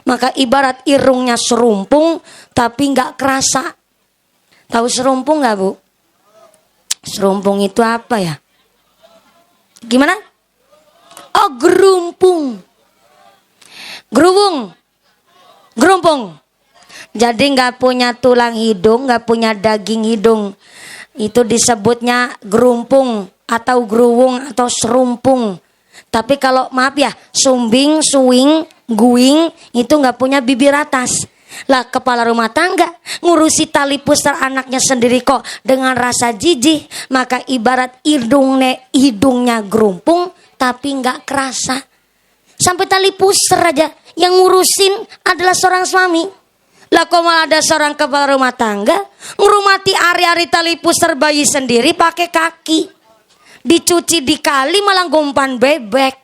maka ibarat irungnya serumpung tapi nggak kerasa. Tahu serumpung nggak Bu? Serumpung itu apa ya? Gimana? Oh, gerumpung. Gerumpung. Jadi nggak punya tulang hidung, nggak punya daging hidung. Itu disebutnya gerumpung atau geruwung atau serumpung. Tapi kalau maaf ya, sumbing, suwing, guing itu nggak punya bibir atas. Lah kepala rumah tangga ngurusi tali pusar anaknya sendiri kok dengan rasa jijih, maka ibarat hidungnya gerumpung tapi nggak kerasa. Sampai tali pusar aja yang ngurusin adalah seorang suami. Lah kok malah ada seorang kepala rumah tangga ngurumati ari-ari tali pusar bayi sendiri pakai kaki. Dicuci dikali malah gumpan bebek.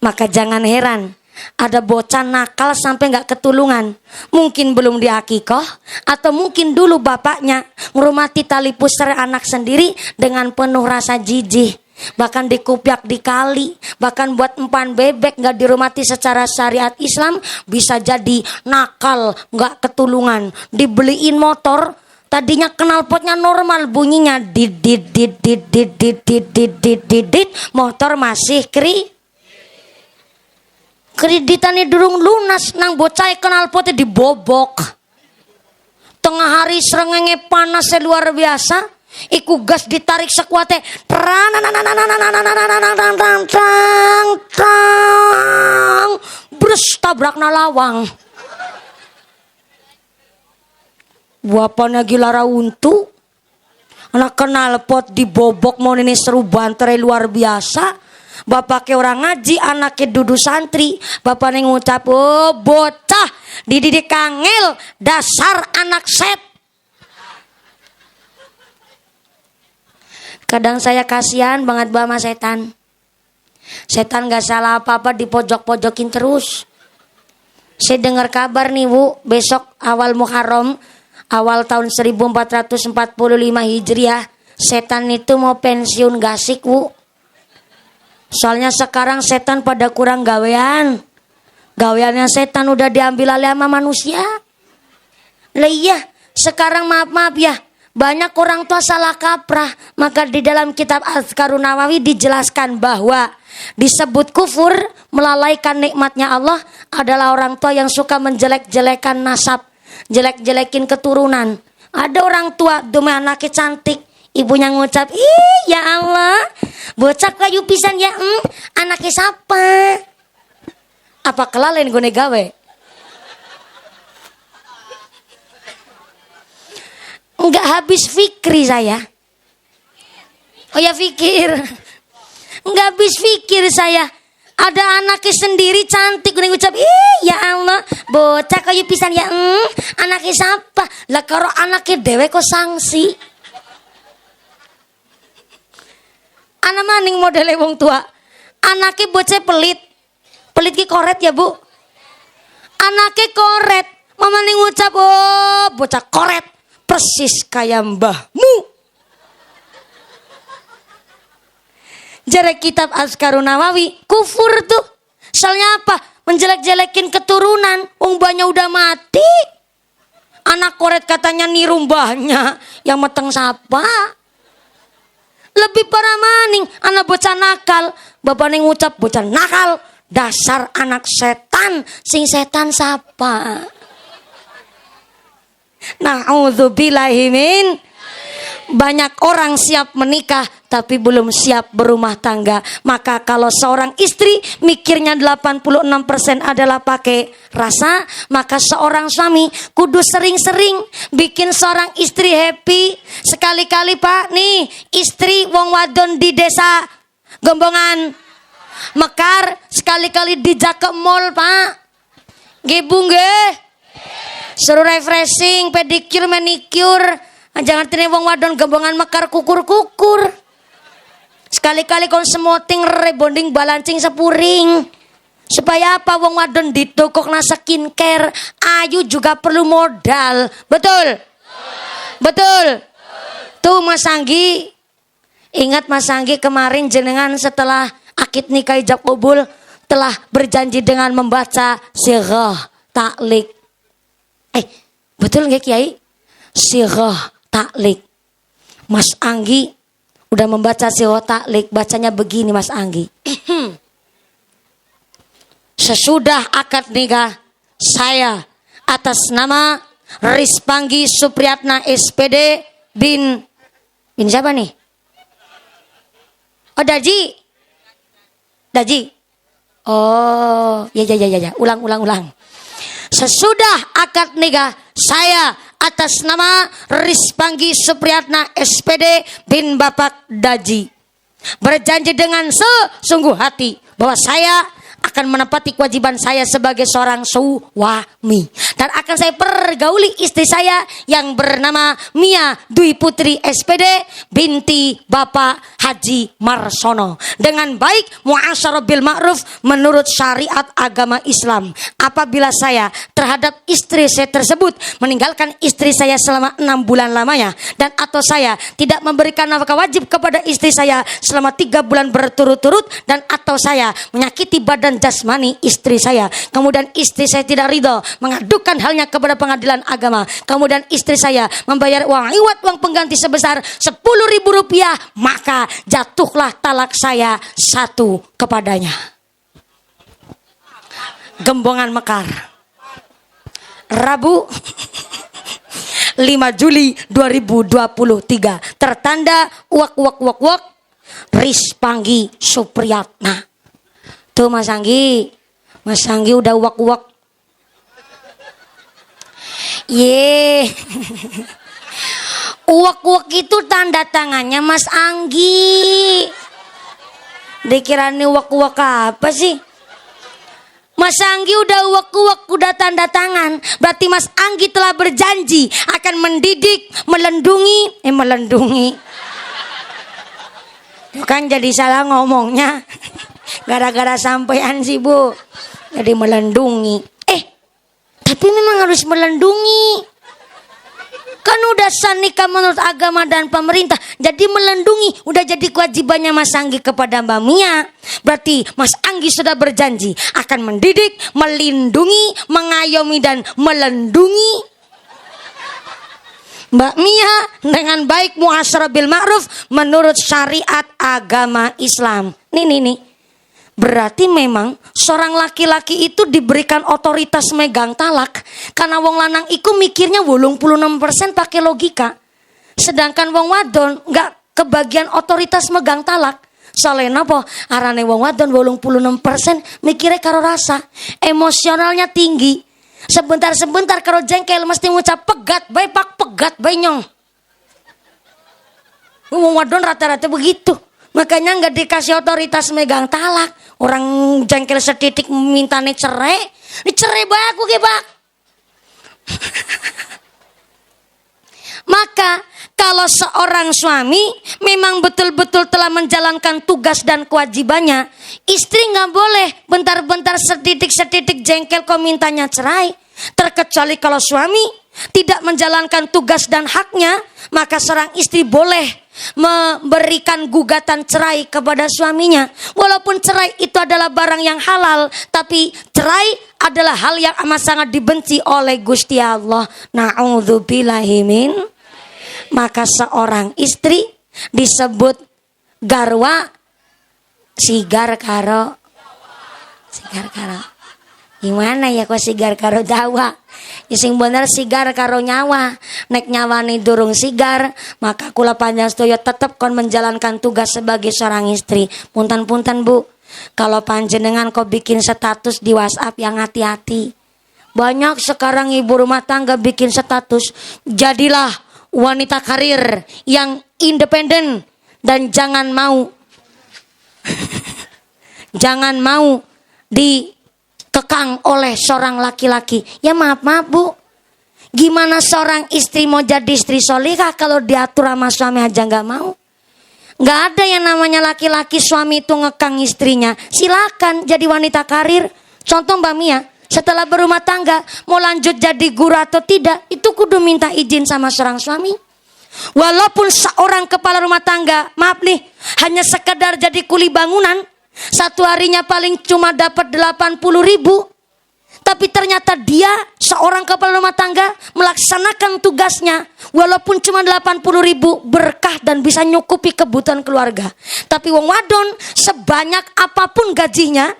Maka jangan heran ada bocah nakal sampai gak ketulungan. Mungkin belum diakikoh, atau mungkin dulu bapaknya ngurumati tali pusar anak sendiri dengan penuh rasa jijih. Bahkan dikupyak dikali, bahkan buat empan bebek gak dirumati secara syariat Islam, bisa jadi nakal gak ketulungan. Dibeliin motor, tadinya knalpotnya normal bunyinya dit, motor masih kreditannya durung lunas, nang bocah knalpotnya dibobok. Tengah hari srengenge panas luar biasa. Iku gas ditarik sekuatnya, brus tabrakna lawang. Bapaknya gila untu, anak knalpot dibobok mau ini seru banter luar biasa. Bapaknya orang ngaji, anaknya dudu santri. Bapaknya ngucap, oh bocah dididik kangil, dasar anak set. Kadang saya kasihan banget sama setan. Setan gak salah apa-apa dipojok-pojokin terus. Saya dengar kabar nih Bu, besok awal Muharram, awal tahun 1445 Hijriah, setan itu mau pensiun gasik Bu. Soalnya sekarang setan pada kurang gawean. Gaweannya setan udah diambil alih sama manusia. Lah iya, sekarang maaf ya, banyak orang tua salah kaprah. Maka di dalam kitab Azkarun Nawawi dijelaskan bahwa disebut kufur, melalaikan nikmatnya Allah, adalah orang tua yang suka menjelek-jelekan nasab, jelek-jelekin keturunan. Ada orang tua demi anaknya cantik, ibunya ngucap, ih ya Allah, bocah kayu pisan ya, anaknya siapa? Apa kelalen gue gawe? Enggak habis fikri saya. Oh ya fikir. Enggak habis fikir saya. Ada anaknya sendiri cantik, gue ngucap, ih ya Allah, bocah kayu pisan ya, anaknya siapa? Lah kalau anaknya dewe kok sanksi. Anak maning modelnya wong tua. Anaknya bocah pelit. Pelit ki koret ya bu. Anaknya koret. Mama nih ngucap, oh bocah koret. Persis kayak mbahmu. Jare kitab Azkarun Nawawi, kufur tuh. Soalnya apa? Menjelek-jelekin keturunan. Mbahnya udah mati. Anak koret katanya niru mbahnya. Yang meteng sapa. Lebih parah maning. Anak bocah nakal. Bapak nih ngucap, bocah nakal. Dasar anak setan, sing setan sapa? Na'udzubillahi min. Banyak orang siap menikah tapi belum siap berumah tangga. Maka kalau seorang istri mikirnya 86% adalah pakai rasa, maka seorang suami kudu sering-sering bikin seorang istri happy. Sekali-kali Pak, nih istri wong wadon di desa Gombongan Mekar, sekali-kali dijak ke mall Pak. Nggih Bu nggih. Suruh refreshing, pedicure, manicure. Jangan tene wong wadon Gombongan Mekar kukur-kukur. Sekali-kali kon semoting rebonding balancing sepuring. Supaya apa? Wong wadon ditokokna skincare. Ayu juga perlu modal. Betul? Betul. Tuh Mas Anggi. Ingat Mas Anggi kemarin jenengan setelah akad nikah ijab kabul telah berjanji dengan membaca sirah taklik. Betul nggak Kiai? Sirah taklik. Mas Anggi udah membaca sirah taklik. Bacanya begini Mas Anggi. Sesudah akad nikah saya atas nama Rispanggi Supriyatna SPD bin siapa nih? Oh Daji. Oh, ya. Ulang. Sesudah akad nikah saya atas nama Rispanggi Supriyatna SPD bin Bapak Daji berjanji dengan sesungguh hati bahwa saya akan menepati kewajiban saya sebagai seorang suami dan akan saya pergauli istri saya yang bernama Mia Dwi Putri SPD binti Bapak Haji Marsono dengan baik muasyarah bil ma'ruf menurut syariat agama Islam. Apabila saya terhadap istri saya tersebut meninggalkan istri saya selama 6 bulan lamanya dan atau saya tidak memberikan nafkah wajib kepada istri saya selama 3 bulan berturut-turut dan atau saya menyakiti badan jasmani istri saya, kemudian istri saya tidak ridho mengadukan halnya kepada pengadilan agama, kemudian istri saya membayar uang pengganti sebesar 10.000 rupiah, maka jatuhlah talak saya 1 kepadanya. Gombongan Mekar, Rabu 5 Juli 2023, tertanda wak Rispanggi Supriyatna. Tuh Mas Anggi udah wak. Uak itu tanda tangannya Mas Anggi. Dikirani uak apa sih? Mas Anggi udah uak udah tanda tangan. Berarti Mas Anggi telah berjanji akan mendidik, melendungi. Kan jadi salah ngomongnya. Gara-gara sampean sih Bu. Jadi melendungi. Tapi memang harus melendungi. Kan udah sah nikah menurut agama dan pemerintah. Jadi melindungi, udah jadi kewajibannya Mas Anggi kepada Mbak Mia. Berarti Mas Anggi sudah berjanji akan mendidik, melindungi, mengayomi dan melindungi Mbak Mia dengan baik, muasyarah bil ma'ruf menurut syariat agama Islam. Nih. Berarti memang seorang laki-laki itu diberikan otoritas megang talak. Karena wong lanang iku mikirnya 86% pakai logika. Sedangkan wong wadon nggak kebagian otoritas megang talak. Soalnya apa? Arane wong wadon 86% mikirnya karo rasa. Emosionalnya tinggi. Sebentar kalau jengkel mesti ngucap pegat bae pak, pegat bae nyong. Wong wadon rata-rata begitu. Makanya nggak dikasih otoritas megang talak. Orang jengkel setitik mintane cerai, dicerai bae aku ge, Pak. Maka kalau seorang suami memang betul-betul telah menjalankan tugas dan kewajibannya, istri nggak boleh bentar-bentar setitik jengkel kau mintanya cerai. Terkecuali kalau suami tidak menjalankan tugas dan haknya, maka seorang istri boleh memberikan gugatan cerai kepada suaminya. Walaupun cerai itu adalah barang yang halal, tapi cerai adalah hal yang amat sangat dibenci oleh Gusti Allah. Na'udzubillahi min. Maka seorang istri disebut garwa sigar karo gimana ya kok sigar karo dawa ya sing bener sigar karo nyawa. Nek nyawane durung sigar, maka kula panjang sedaya tetep kon menjalankan tugas sebagai seorang istri. Punten-punten Bu, kalau panjenengan kok bikin status di WhatsApp yang hati-hati. Banyak sekarang ibu rumah tangga bikin status. Jadilah wanita karir yang independen dan jangan mau dikekang oleh seorang laki-laki. Ya maaf Bu, gimana seorang istri mau jadi istri solihah kalau diatur sama suami aja nggak mau? Nggak ada yang namanya laki-laki suami itu ngekang istrinya. Silakan jadi wanita karir. Contoh Mbak Mia, setelah berumah tangga mau lanjut jadi guru atau tidak, itu kudu minta izin sama seorang suami. Walaupun seorang kepala rumah tangga, maaf nih, hanya sekedar jadi kuli bangunan, satu harinya paling cuma dapat 80.000, tapi ternyata dia seorang kepala rumah tangga melaksanakan tugasnya walaupun cuma 80.000, berkah dan bisa nyukupi kebutuhan keluarga. Tapi wong wadon sebanyak apapun gajinya,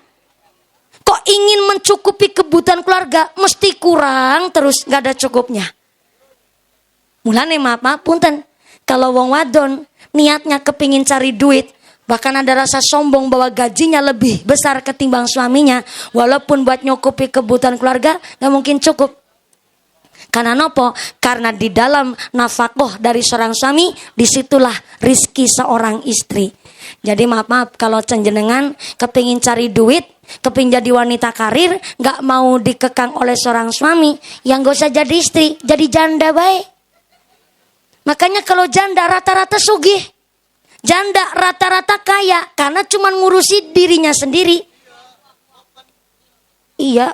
kok ingin mencukupi kebutuhan keluarga, mesti kurang terus, gak ada cukupnya. Mulane maaf punten, kalau wong wadon niatnya kepingin cari duit, bahkan ada rasa sombong bahwa gajinya lebih besar ketimbang suaminya, walaupun buat nyukupi kebutuhan keluarga gak mungkin cukup. Karena nopo? Karena di dalam nafkah dari seorang suami, disitulah rizki seorang istri. Jadi maaf kalau cenjenengan kepingin cari duit, kepingin jadi wanita karir, gak mau dikekang oleh seorang suami, yang gak usah jadi istri, jadi janda baik. Makanya kalau janda rata-rata sugih, janda rata-rata kaya karena cuma ngurusi dirinya sendiri. Iya.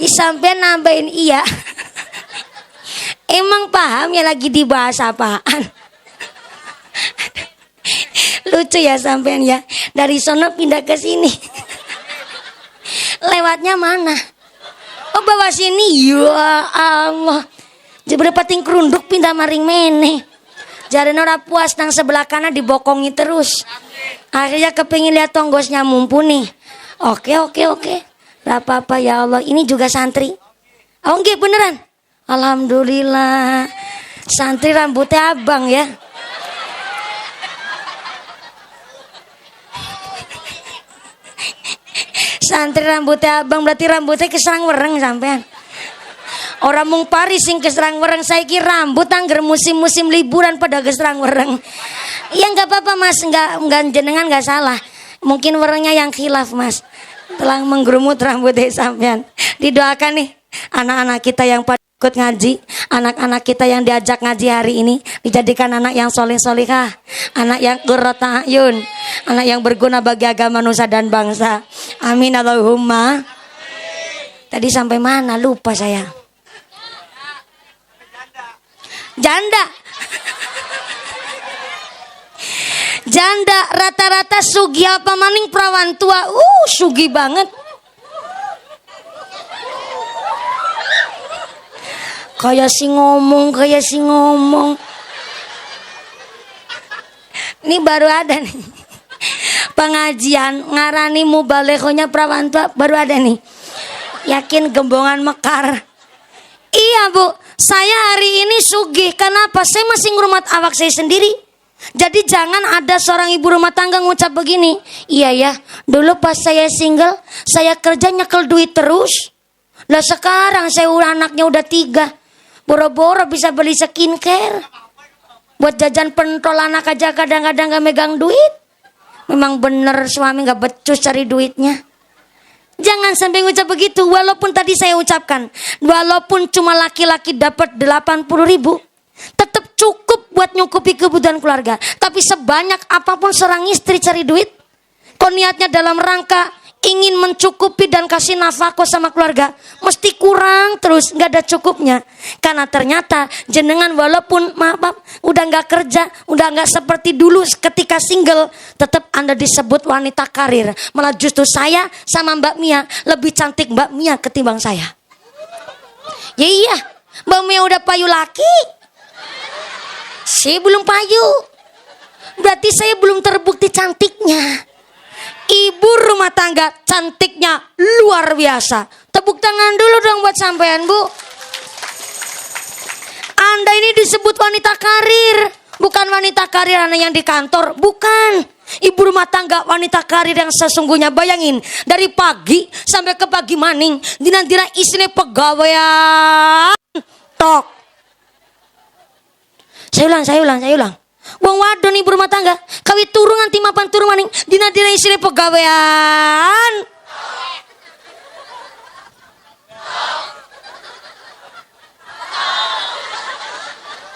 Sampai nambahin iya. Emang paham ya lagi dibahas apaan? Lucu ya sampean ya. Dari sono pindah ke sini. Lewatnya mana? Oh bawah sini, ya Allah. Jebule pating kerunduk pindah maring meneh. Jarene ora puas nang sebelah kanan dibokongi terus. Akhirnya kepingin lihat tonggosnya mumpuni. Oke. Gak apa-apa ya Allah. Ini juga santri. Oh enggak beneran. Alhamdulillah. Santri rambutnya abang ya. Santri rambutnya abang berarti rambutnya keserang wereng sampean. Orang mung Paris sing keserang wereng, saiki rambut angger musim-musim liburan pada keserang wereng. Ya enggak apa-apa Mas, enggak jenengan enggak salah. Mungkin werengnya yang khilaf Mas. Telah menggerumut rambutnya sampean. Didoakan nih anak-anak kita yang pada ikut ngaji, anak-anak kita yang diajak ngaji hari ini dijadikan anak yang soleh-solihah, anak yang qurrata ayun, anak yang berguna bagi agama nusa dan bangsa. Amin Allahumma. Tadi sampai mana lupa saya. Janda. Janda rata-rata sugi apa maning perawan tua. Sugi banget. Kayak si ngomong. Ini baru ada nih. Pengajian ngarani mubalekhonya perawan tua baru ada nih. Yakin gembongan mekar. Iya Bu, saya hari ini sugih. Kenapa? Saya masih ngurmat awak saya sendiri. Jadi jangan ada seorang ibu rumah tangga ngucap begini. Iya ya, dulu pas saya single, saya kerja nyekel duit terus. Lah sekarang saya anaknya udah 3. Boro-boro bisa beli skincare. Buat jajan pentol anak aja kadang-kadang gak megang duit. Memang bener suami gak becus cari duitnya. Jangan sampai ngucap begitu. Walaupun tadi saya ucapkan, walaupun cuma laki-laki dapat 80.000, tetap cukup buat nyukupi kebutuhan keluarga. Tapi sebanyak apapun seorang istri cari duit, kok niatnya dalam rangka ingin mencukupi dan kasih nafkah sama keluarga, mesti kurang terus, nggak ada cukupnya. Karena ternyata jenengan walaupun maaf udah nggak kerja, udah nggak seperti dulu ketika single, tetap Anda disebut wanita karir. Malah justru saya sama Mbak Mia lebih cantik Mbak Mia ketimbang saya. Ya iya, Mbak Mia udah payu laki, saya belum payu. Berarti saya belum terbukti cantiknya. Ibu rumah tangga cantiknya luar biasa. Tepuk tangan dulu dong buat sampean Bu. Anda ini disebut wanita karir. Bukan wanita karir anak yang di kantor. Bukan. Ibu rumah tangga wanita karir yang sesungguhnya. Bayangin, dari pagi sampai ke pagi maning, dina-dina isinya pegawaian. Tok. Saya ulang. Wong wadon ibu rumah tangga kawit turun nganti mapan turun maning dina-dina isine pegawean.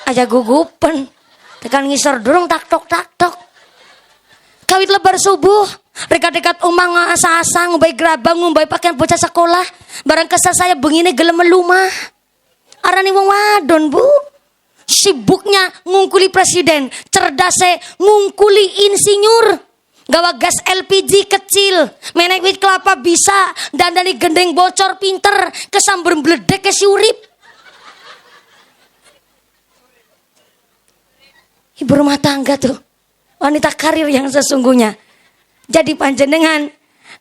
Aja gugupen tekan ngisor durung tak tok. Kawit lebar subuh dekat-dekat umang asa-asa ngumbai gerabang ngumbai pakaian bocah sekolah barang kesal saya bengine gelem melumah. Arane wong wadon Bu. Sibuknya ngungkuli presiden, cerdasnya ngungkuli insinyur, gawa gas LPG kecil, menek wit kelapa bisa, dan dari gendeng bocor pinter, kesamber bledek ke si urip. Ibu rumah tangga tuh, wanita karir yang sesungguhnya. Jadi panjenengan,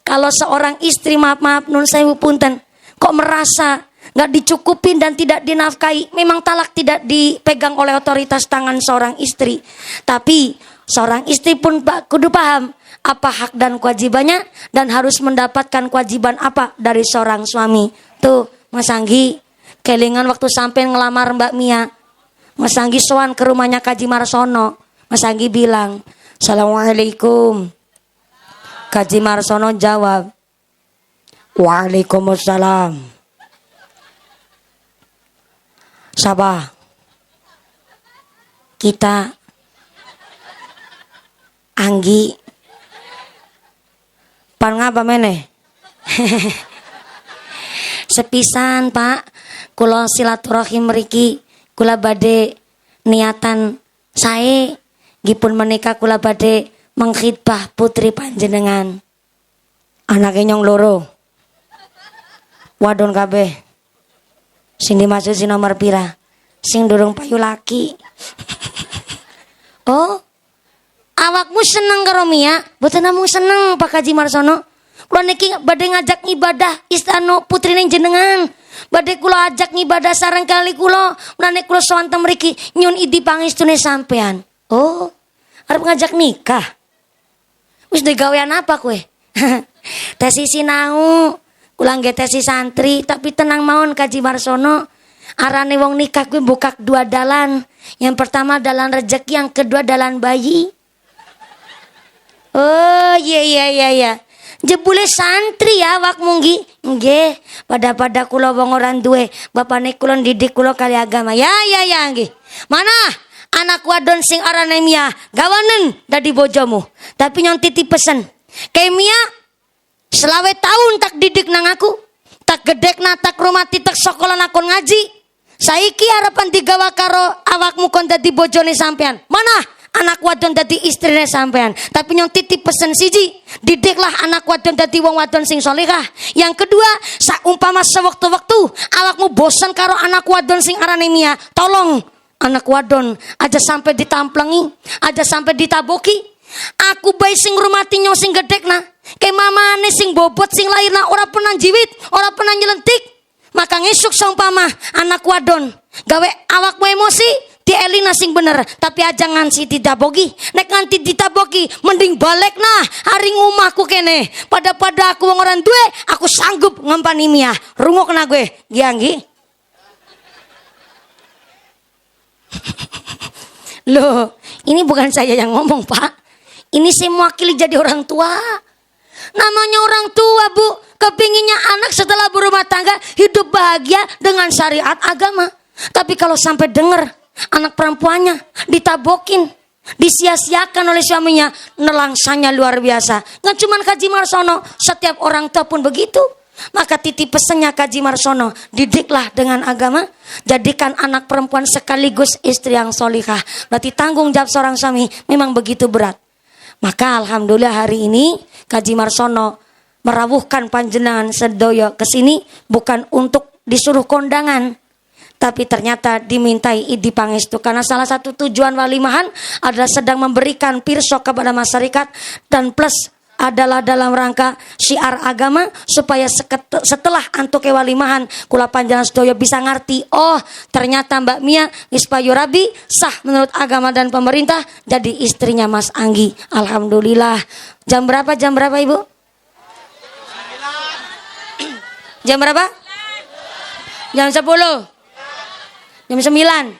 kalau seorang istri maaf nun sewu punten, kok merasa nggak dicukupin dan tidak dinafkahi, memang talak tidak dipegang oleh otoritas tangan seorang istri. Tapi seorang istri pun kudu paham apa hak dan kewajibannya dan harus mendapatkan kewajiban apa dari seorang suami. Tuh Mas Anggi kelingan waktu sampai ngelamar Mbak Mia, Mas Anggi sowan ke rumahnya Kaji Marsono. Mas Anggi bilang, "Assalamualaikum." Kaji Marsono jawab, "Waalaikumsalam." Sabah kita Anggi pan ngapa meneh sepisan Pak kula silaturahim mriki kula badhe niatan sae gipun menika kula badhe mengkhidbah putri panjenengan anake nyong loro wadon kabeh. Sing dimaksud si nomor pira? Sing durung payu laki. Oh, awakmu seneng karo Mia? Boten namung seneng Pak Kaji Marsono. Kula niki badhe ngajak ibadah istana putrine jenengan. Badhe kula ajak ngibadah sareng kali kula. Mulane kula sowan teng mriki nyun idi pangestune sampean. Oh, arep ngajak nikah. Wis duwe gawean apa kowe? Tesi sinau. Ulang getesi santri, tapi tenang mawon Kaji Marsono. Arane wong nikah kuwi buka 2 dalan. Yang pertama dalan rezeki, yang kedua dalan bayi. Oh iya. Jebule santri ya wak munggi. Nggih, pada kula wong ora duwe. Bapane kula didik kula kali agama. Ya nggih. Mana anak wadon sing arane Mia, gawanen dadi bojomu. Tapi nyong titip pesen. Kayak Mia 20 tahun tak didik nang aku. tak gedek tak rumah titik sekolah nakon ngaji. Saiki harapan digawa karo awakmu kon dadi bojone sampean. Mana anak wadon dadi istrine sampean. Tapi nyong titip pesen siji, didiklah anak wadon dadi wong wadon sing solehah. Yang kedua, saumpama sewektu-wektu awakmu bosan karo anak wadon sing arane Mia, tolong anak wadon aja sampai ditamplengi, aja sampai ditaboki. Aku bae sing rumati nyong sing gedekna, ke mamane sing bobot sing lahirna ora pernah jiwit, ora pernah nyelentik. Maka ngesuk saumpama anak wadon gawe awakmu emosi, dielina sing bener, tapi aja ngansi ditaboki. Nek nganti ditaboki mending balik nah haring omahku kene. Pada aku wong orang duwe, aku sanggup ngampani Mia. Rungokna gue, gianggi. Loh, ini bukan saya yang ngomong, Pak. Ini saya mewakili jadi orang tua. Namanya orang tua, Bu, kepinginnya anak setelah berumah tangga hidup bahagia dengan syariat agama. Tapi kalau sampai dengar anak perempuannya ditabokin, disia-siakan oleh suaminya, nelangsanya luar biasa. Nggak cuma Kaji Marsono, setiap orang tua pun begitu. Maka titip pesannya Kaji Marsono, didiklah dengan agama, jadikan anak perempuan sekaligus istri yang solihah. Berarti tanggung jawab seorang suami memang begitu berat. Maka alhamdulillah hari ini Kaji Marsono merawuhkan panjenengan sedoyo ke sini bukan untuk disuruh kondangan, tapi ternyata dimintai idi pangestu, karena salah satu tujuan walimahan adalah sedang memberikan pirsa kepada masyarakat, dan plus adalah dalam rangka syiar agama supaya setelah antuke walimahan kula panjenengan sedoyo bisa ngerti, oh ternyata Mbak Mia Ispayu Rabi sah menurut agama dan pemerintah jadi istrinya Mas Anggi. Alhamdulillah. Jam berapa Ibu? Jam berapa? Jam 10. Jam 9.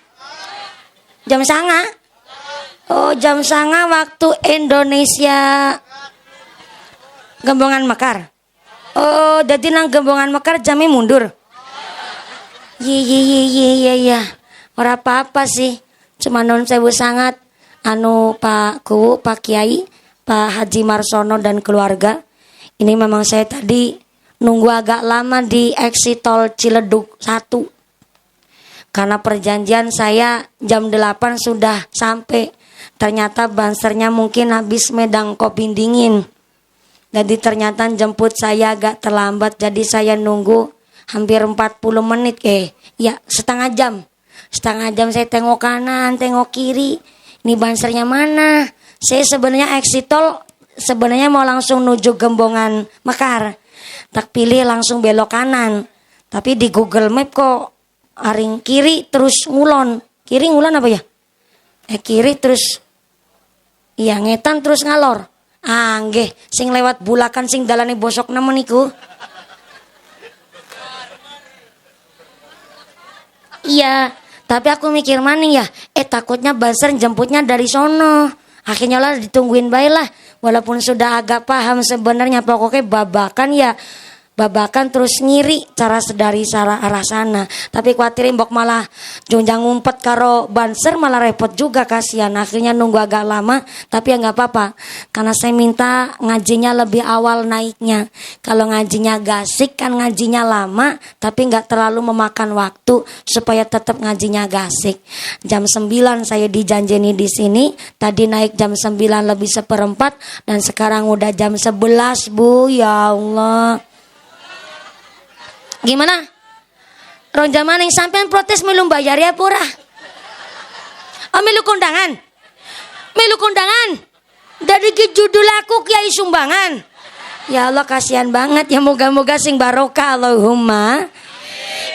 Jam sanga. Oh, jam sanga waktu Indonesia. Gembongan Mekar. Oh, jadi nang Gembongan Mekar jamnya mundur. Iya. Ora apa-apa sih. Cuma non sewu sangat Pak Kuwu, Pak Kiai, Pak Haji Marsono dan keluarga. Ini memang saya tadi nunggu agak lama di exit tol Ciledug 1. Karena perjanjian saya jam 8 sudah sampai. Ternyata bansernya mungkin habis medang kopi dingin. Jadi ternyata jemput saya agak terlambat. Jadi saya nunggu hampir 40 menit. Setengah jam. Setengah jam saya tengok kanan, tengok kiri. Ini bansernya mana? Saya sebenarnya exit tol sebenarnya mau langsung nuju Gembongan Mekar. Tak pilih langsung belok kanan. Tapi di Google Map kok aring kiri terus ngulon. Kiri ngulon apa ya? Kiri terus ngetan terus ngalor. Nggih, sing lewat bulakan sing dalane bosok nemen iku. Iya, tapi aku mikir maning ya, takutnya banser jemputnya dari sono. Akhirnya lah ditungguin bae lah. Walaupun sudah agak paham sebenarnya, pokoknya babakan terus ngiri cara sedari arah sana. Tapi khawatirin mbok malah jonjang ngumpet karo banser malah repot juga, kasihan. Akhirnya nunggu agak lama, tapi ya nggak apa-apa. Karena saya minta ngajinya lebih awal naiknya. Kalau ngajinya gasik kan ngajinya lama, tapi nggak terlalu memakan waktu supaya tetap ngajinya gasik. Jam 9 saya dijanjeni di sini. Tadi naik jam 9 lebih 1/4 dan sekarang udah jam 11, Bu. Ya Allah. Gimana? Rong zaman yang sampean protes melu bayar ya pura. Oh, melu kondangan. Dari judul aku Kiai Sumbangan. Ya Allah, kasihan banget ya, moga-moga sing barokah Allahumma.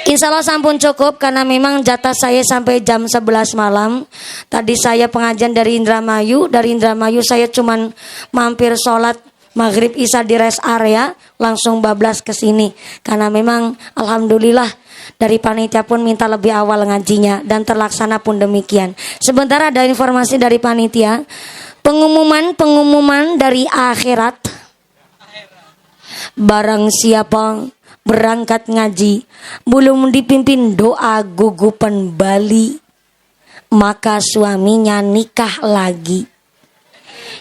Insya Allah sampun cukup karena memang jatah saya sampai jam 11 malam. Tadi saya pengajian dari Indramayu. Dari Indramayu saya cuman mampir sholat Maghrib Isya di rest area, langsung bablas ke sini. Karena memang alhamdulillah dari panitia pun minta lebih awal ngajinya dan terlaksana pun demikian. Sebentar ada informasi dari panitia. Pengumuman dari akhirat. Barang siapa berangkat ngaji belum dipimpin doa gugupan Bali, maka suaminya nikah lagi.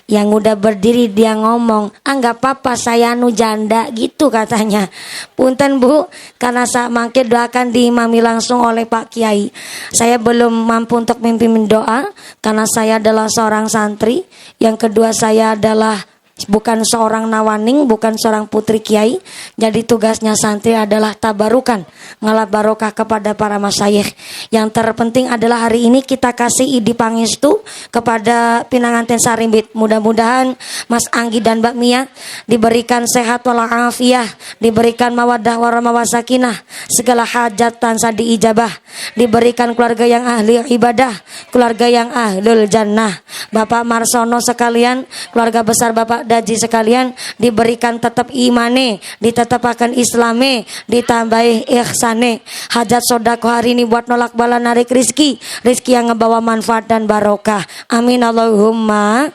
Yang udah berdiri dia ngomong, nggak apa-apa saya anu janda gitu katanya. Punten Bu, karena saya mangke doakan diimami langsung oleh Pak Kiai. Saya belum mampu untuk mimpin doa karena saya adalah seorang santri. Yang kedua saya adalah bukan seorang nawaning, bukan seorang putri kiai. Jadi tugasnya santri adalah tabarukan, ngalap barokah kepada para masyayikh. Yang terpenting adalah hari ini kita kasih idi pangestu kepada pinanganten Sarimbit. Mudah-mudahan Mas Anggi dan Mbak Mia diberikan sehat walafiat, diberikan mawaddah warahmah wasakinah, segala hajat tansah diijabah, diberikan keluarga yang ahli ibadah, keluarga yang ahlul jannah. Bapak Marsono sekalian, keluarga besar Bapak Daji sekalian, diberikan tetap imane, ditetapkan islame, ditambahi ihsane. Hajat sodako hari ini buat nolak bala narik rizki yang ngebawa manfaat dan barokah. Amin Allahumma.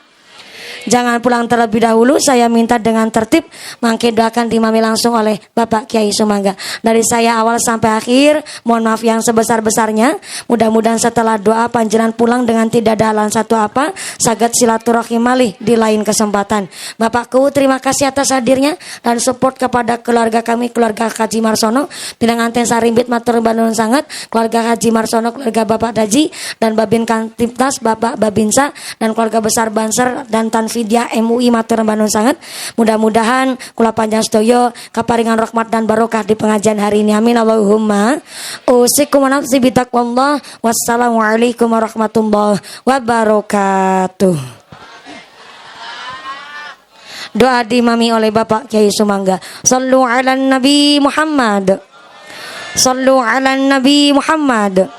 Jangan pulang terlebih dahulu, saya minta dengan tertib mangke doakan dimami langsung oleh Bapak Kiai Sumangga. Dari saya awal sampai akhir, mohon maaf yang sebesar-besarnya. Mudah-mudahan setelah doa panjenengan pulang dengan tidak ada halangan satu apa, saged silaturahim malih di lain kesempatan. Bapakku terima kasih atas hadirnya dan support kepada keluarga kami, keluarga Haji Marsono, pinanganten Sarimbit matur nuwun sangat, keluarga Haji Marsono, keluarga Bapak Daji dan Babin Kantipnas Bapak Babinsa dan keluarga besar Banser dan Tanfidia MUI matur nuwun sangat. Mudah-mudahan kula panjang sedaya kaparingan rahmat dan barokah di pengajian hari ini. Amin Allahumma. Usikum wa nafsi bitaqwallah. Wassalamualaikum warahmatullahi wabarakatuh. Doa dimami oleh Bapak Kiai Sumangga. Sallu ala Nabi Muhammad. Sallu ala Nabi Muhammad.